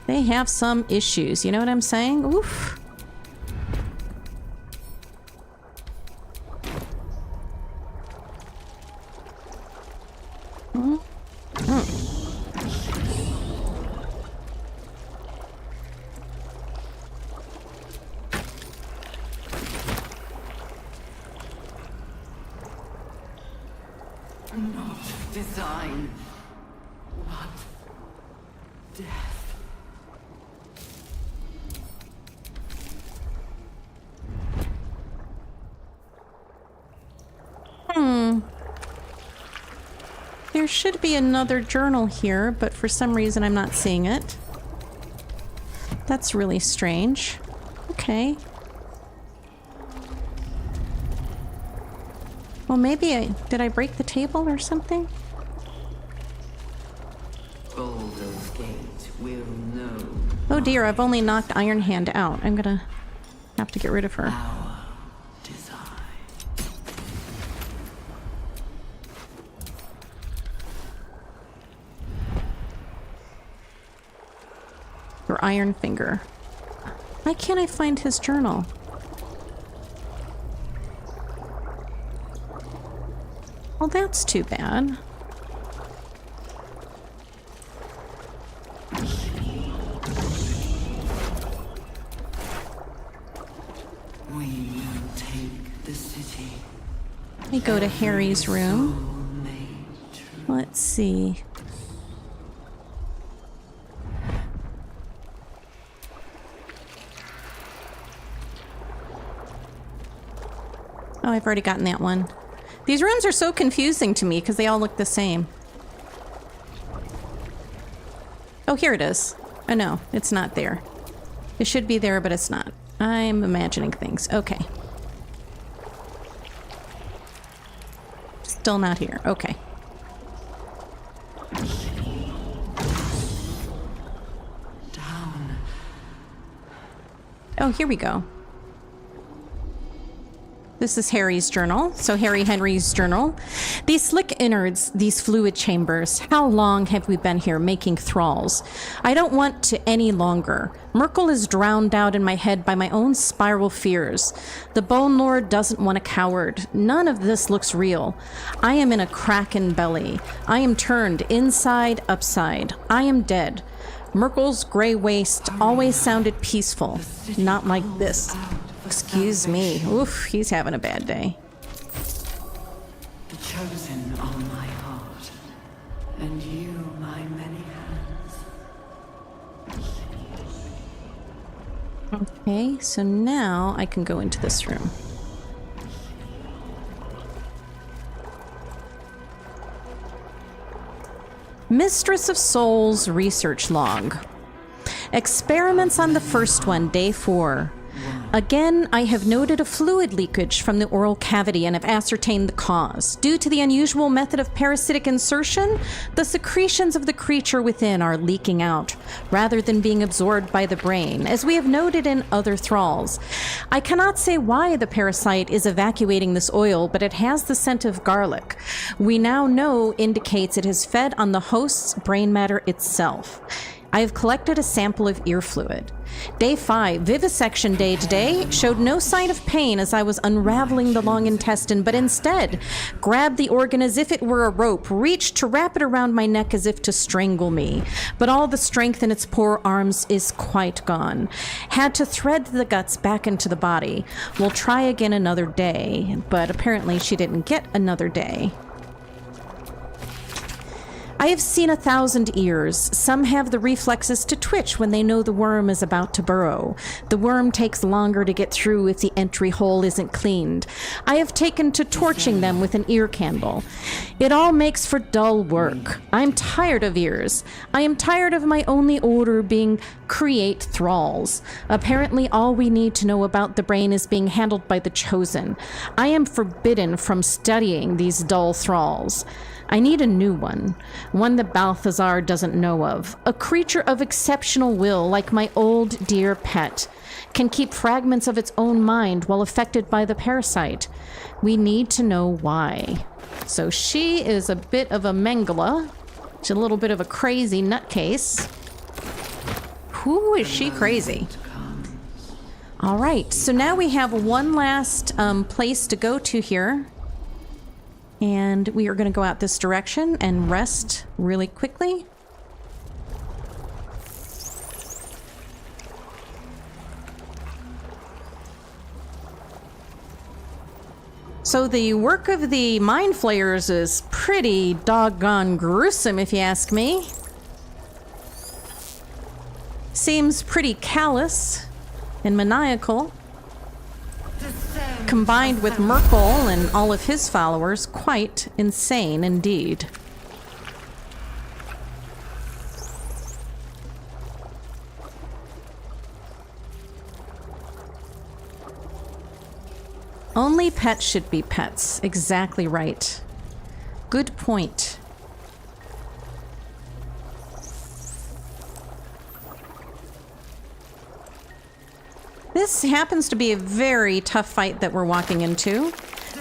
They have some issues, you know what I'm saying? Oof. Not design, but death. There should be another journal here, but for some reason I'm not seeing it. That's really strange. Okay. Well, maybe did I break the table or something? Baldur's Gate will know. Oh dear, I've only knocked Iron Hand out. I'm gonna have to get rid of her. Our design. Or Iron Finger. Why can't I find his journal? Well, that's too bad. We will take the city. Let me go to Harry's room. Let's see. Oh, I've already gotten that one. These rooms are so confusing to me because they all look the same. Oh, here it is. Oh no, it's not there. It should be there, but it's not. I'm imagining things. Okay. Still not here. Okay. Down. Oh, here we go. This is Harry's journal. So Harry Henry's journal. These slick innards, these fluid chambers. How long have we been here making thralls? I don't want to any longer. Merkel is drowned out in my head by my own spiral fears. The Bone Lord doesn't want a coward. None of this looks real. I am in a kraken belly. I am turned inside, upside. I am dead. Merkel's gray waste always sounded peaceful. Not like this. Excuse me. Oof, he's having a bad day. The chosen are my heart, and you my many hands. Okay, so now I can go into this room. Mistress of Souls research log. Experiments on the first one, day 4. Again, I have noted a fluid leakage from the oral cavity and have ascertained the cause. Due to the unusual method of parasitic insertion, the secretions of the creature within are leaking out, rather than being absorbed by the brain, as we have noted in other thralls. I cannot say why the parasite is evacuating this oil, but it has the scent of garlic. We now know indicates it has fed on the host's brain matter itself. I have collected a sample of ear fluid. Day 5, vivisection day today, showed no sign of pain as I was unraveling the long intestine, but instead grabbed the organ as if it were a rope, reached to wrap it around my neck as if to strangle me. But all the strength in its poor arms is quite gone. Had to thread the guts back into the body. We'll try again another day, but apparently she didn't get another day. I have seen 1,000 ears. Some have the reflexes to twitch when they know the worm is about to burrow. The worm takes longer to get through if the entry hole isn't cleaned. I have taken to torching them with an ear candle. It all makes for dull work. I'm tired of ears. I am tired of my only order being create thralls. Apparently all we need to know about the brain is being handled by the Chosen. I am forbidden from studying these dull thralls. I need a new one that Balthazar doesn't know of. A creature of exceptional will, like my old dear pet, can keep fragments of its own mind while affected by the parasite. We need to know why. So she is a bit of a Mengele. She's a little bit of a crazy nutcase. Who is she crazy? All right, so now we have one last place to go to here. And we are going to go out this direction and rest really quickly. So the work of the mind flayers is pretty doggone gruesome, if you ask me. Seems pretty callous and maniacal. Combined with Merkel and all of his followers, quite insane indeed. Only pets should be pets. Exactly right. Good point. This happens to be a very tough fight that we're walking into,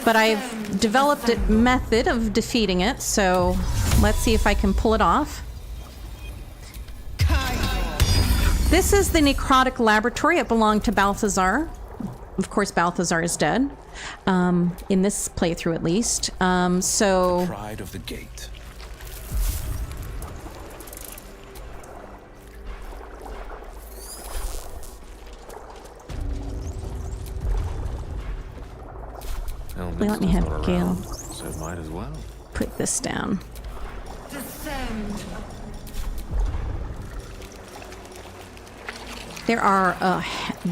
but I've developed a method of defeating it, so let's see if I can pull it off. This is the necrotic laboratory. It belonged to Balthazar. Of course, Balthazar is dead, in this playthrough at least. So Pride of the gate. let me have Gale so might as well put this down. Descend. There are a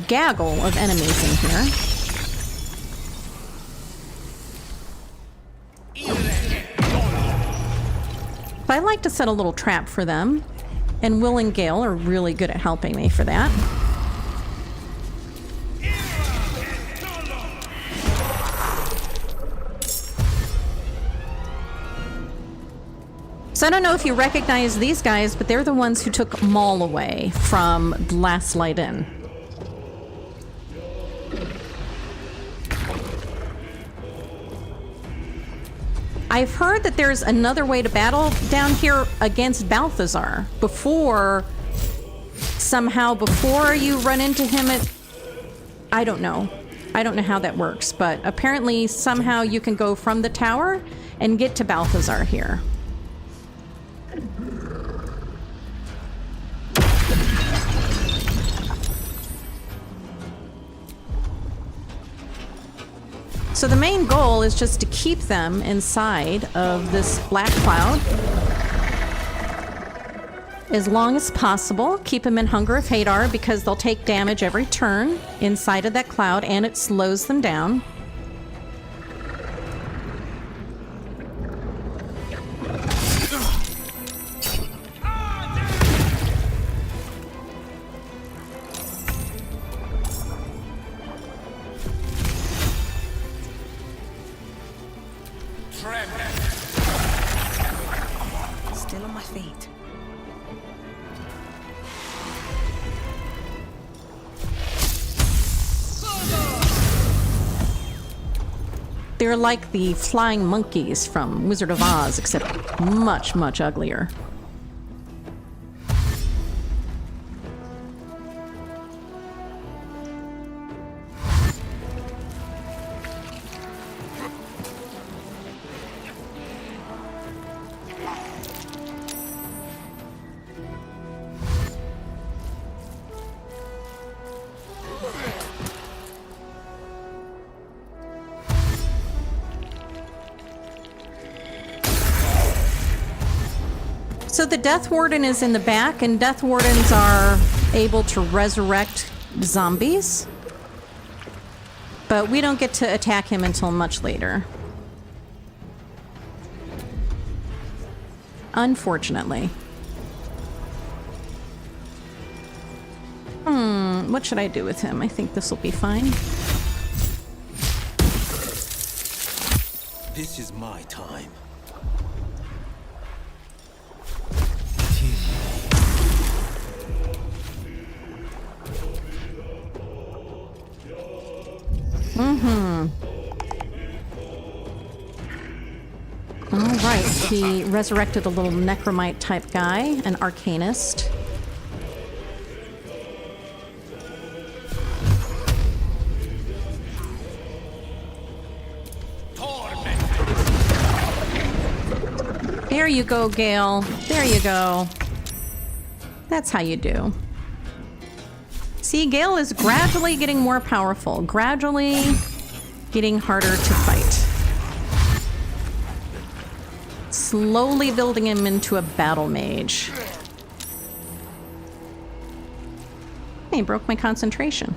gaggle of enemies in here. But I like to set a little trap for them, and Will and Gale are really good at helping me for that. So I don't know if you recognize these guys, but they're the ones who took Maul away from Last Light In. I've heard that there's another way to battle down here against Balthazar before you run into him at... I don't know. I don't know how that works, but apparently somehow you can go from the tower and get to Balthazar here. So the main goal is just to keep them inside of this black cloud as long as possible. Keep them in Hunger of Hadar because they'll take damage every turn inside of that cloud and it slows them down. Still on my feet. They're like the flying monkeys from Wizard of Oz, except much, much uglier. So the Death Warden is in the back, and Death Wardens are able to resurrect zombies. But we don't get to attack him until much later. Unfortunately. What should I do with him? I think this will be fine. This is my time. Alright, he resurrected a little necromite type guy, an arcanist. There you go, Gale. There you go. That's how you do. See, Gale is gradually getting more powerful, gradually getting harder to fight. Slowly building him into a battle mage. He broke my concentration.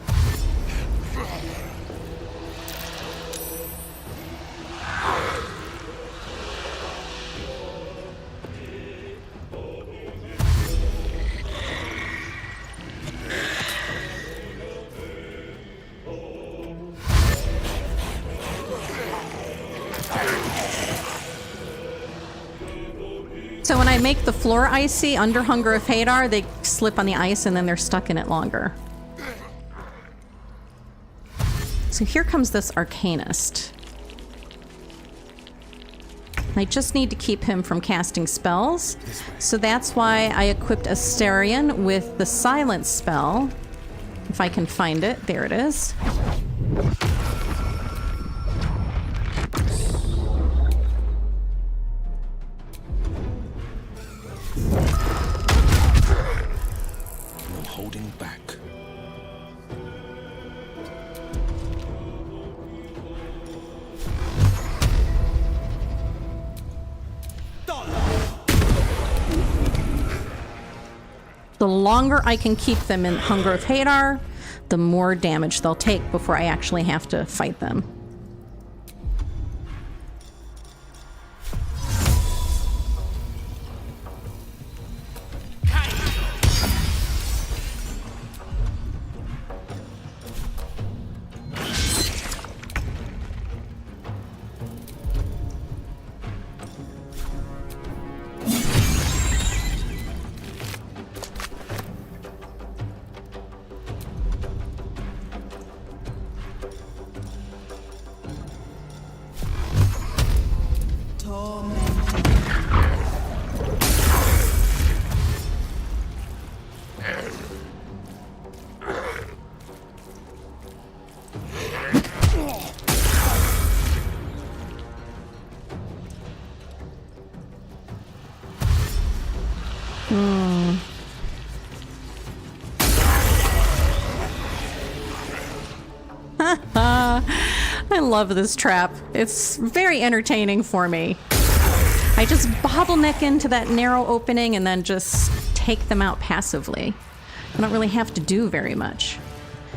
So when I make the floor icy under Hunger of Hadar, they slip on the ice and then they're stuck in it longer. So here comes this Arcanist. I just need to keep him from casting spells. So that's why I equipped Astarion with the Silence spell. If I can find it. There it is. I'm holding back. The longer I can keep them in Hunger of Hadar, the more damage they'll take before I actually have to fight them. I love this trap. It's very entertaining for me. I just bottleneck into that narrow opening and then just take them out passively. I don't really have to do very much.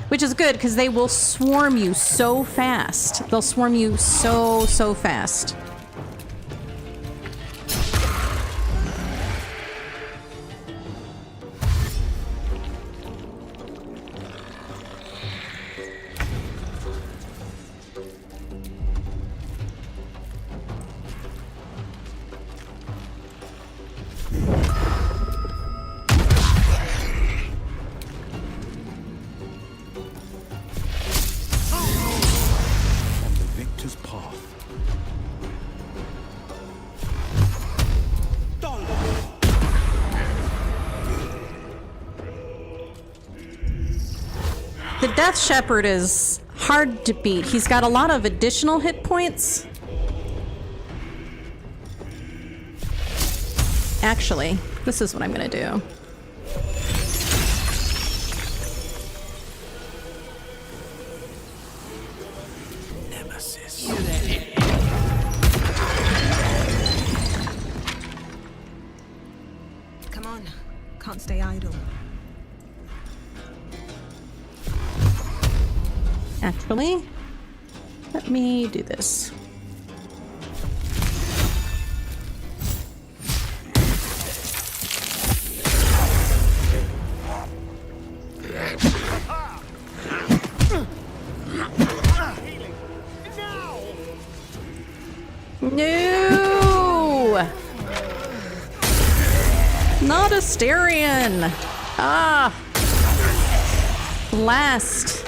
Which is good because they will swarm you so fast. They'll swarm you so fast. The Death Shepherd is hard to beat. He's got a lot of additional hit points. Actually, this is what I'm gonna do. Nemesis. can't stay idle. Actually, let me do this. No! Not a Styrian! Ah! Blast!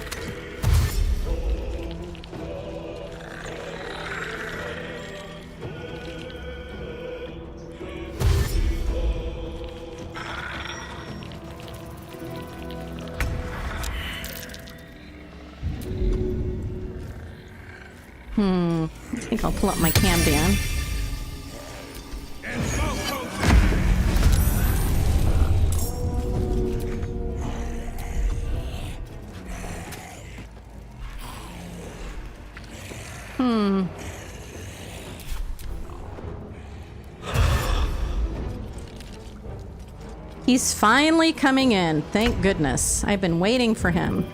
I think I'll pull up my Cambion. He's finally coming in. Thank goodness. I've been waiting for him.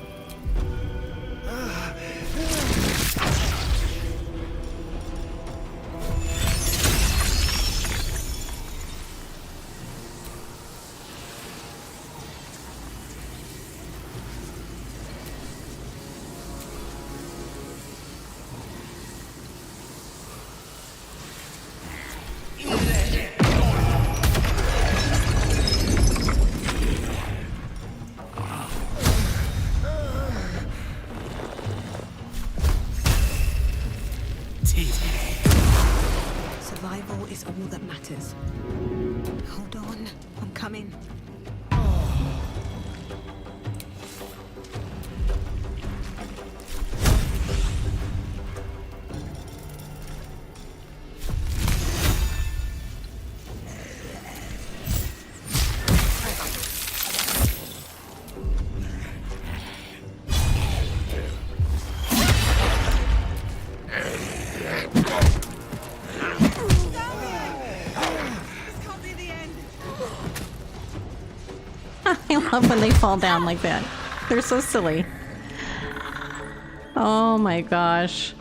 Survival is all that matters. Hold on, I'm coming. I love when they fall down like that. They're so silly. Oh my gosh.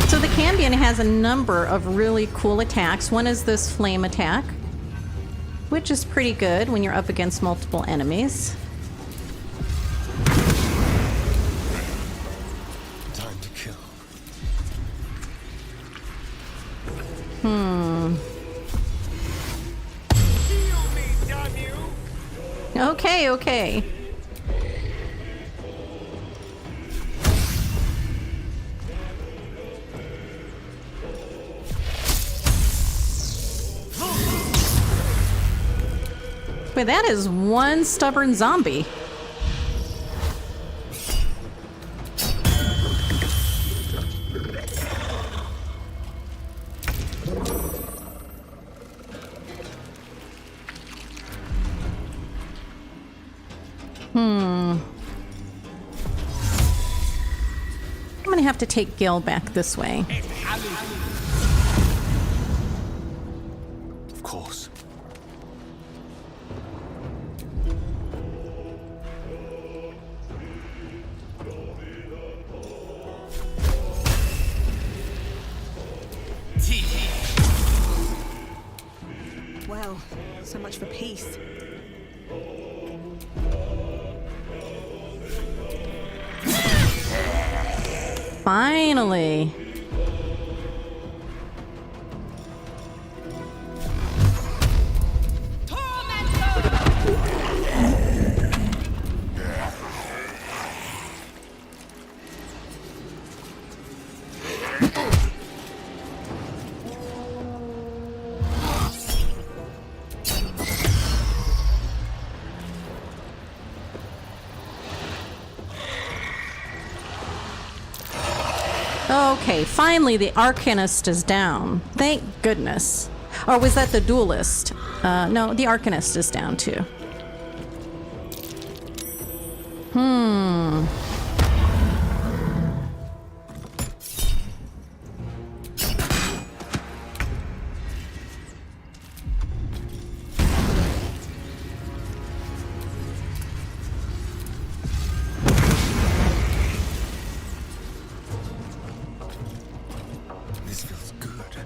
So the Cambion has a number of really cool attacks. One is this flame attack, which is pretty good when you're up against multiple enemies. Time to kill. Okay, okay. But that is one stubborn zombie. I'm gonna have to take Gil back this way. Of course. Well, so much for peace. Finally. Okay, finally the Arcanist is down. Thank goodness. Or was that the Duelist? No, the Arcanist is down too. This feels good.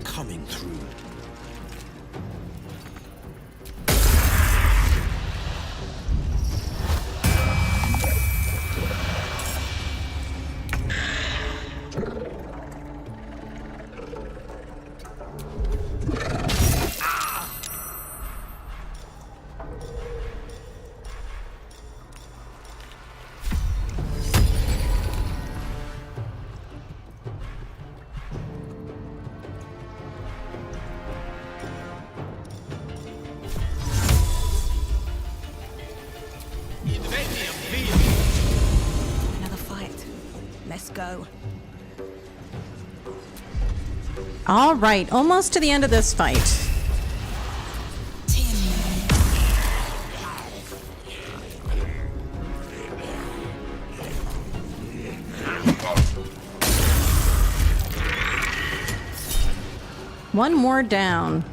Coming through. Another fight. Let's go. All right, almost to the end of this fight. One more down.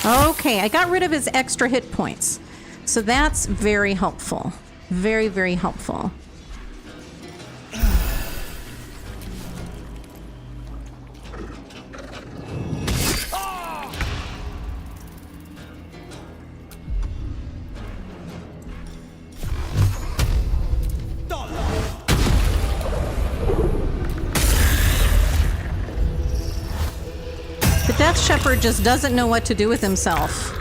Okay, I got rid of his extra hit points. So that's very helpful. Very, very helpful. Death Shepherd just doesn't know what to do with himself.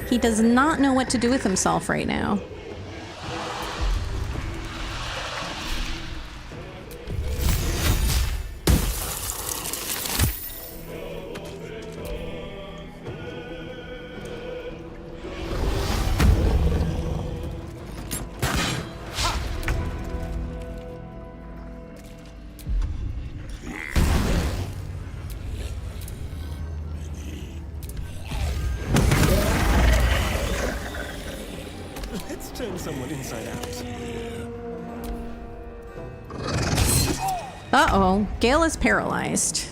He does not know what to do with himself right now. Let's turn someone inside out. Uh-oh, Gale is paralyzed.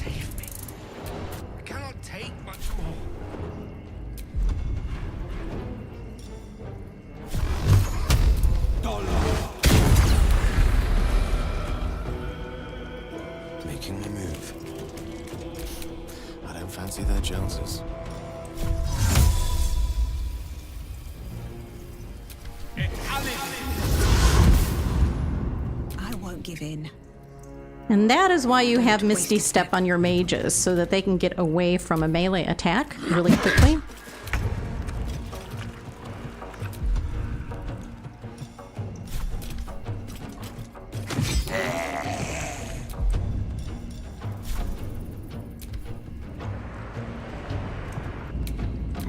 I cannot take much more. Making my move. I don't fancy their Joneses. I won't give in. And that is why you have Misty Step on your mages, so that they can get away from a melee attack really quickly.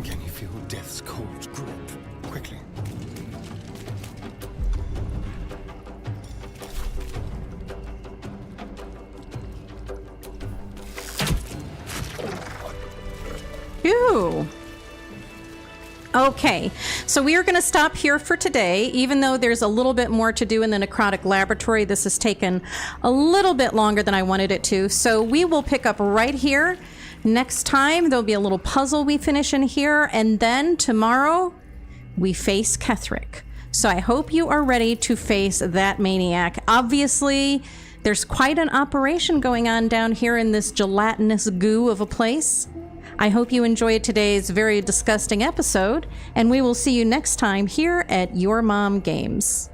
Can you feel death's cold grip? Quickly. Phew! Okay, so we are going to stop here for today. Even though there's a little bit more to do in the necrotic laboratory, this has taken a little bit longer than I wanted it to. So we will pick up right here. Next time, there'll be a little puzzle we finish in here, and then tomorrow we face Ketheric. So I hope you are ready to face that maniac. Obviously, there's quite an operation going on down here in this gelatinous goo of a place. I hope you enjoyed today's very disgusting episode, and we will see you next time here at Your Mom Games.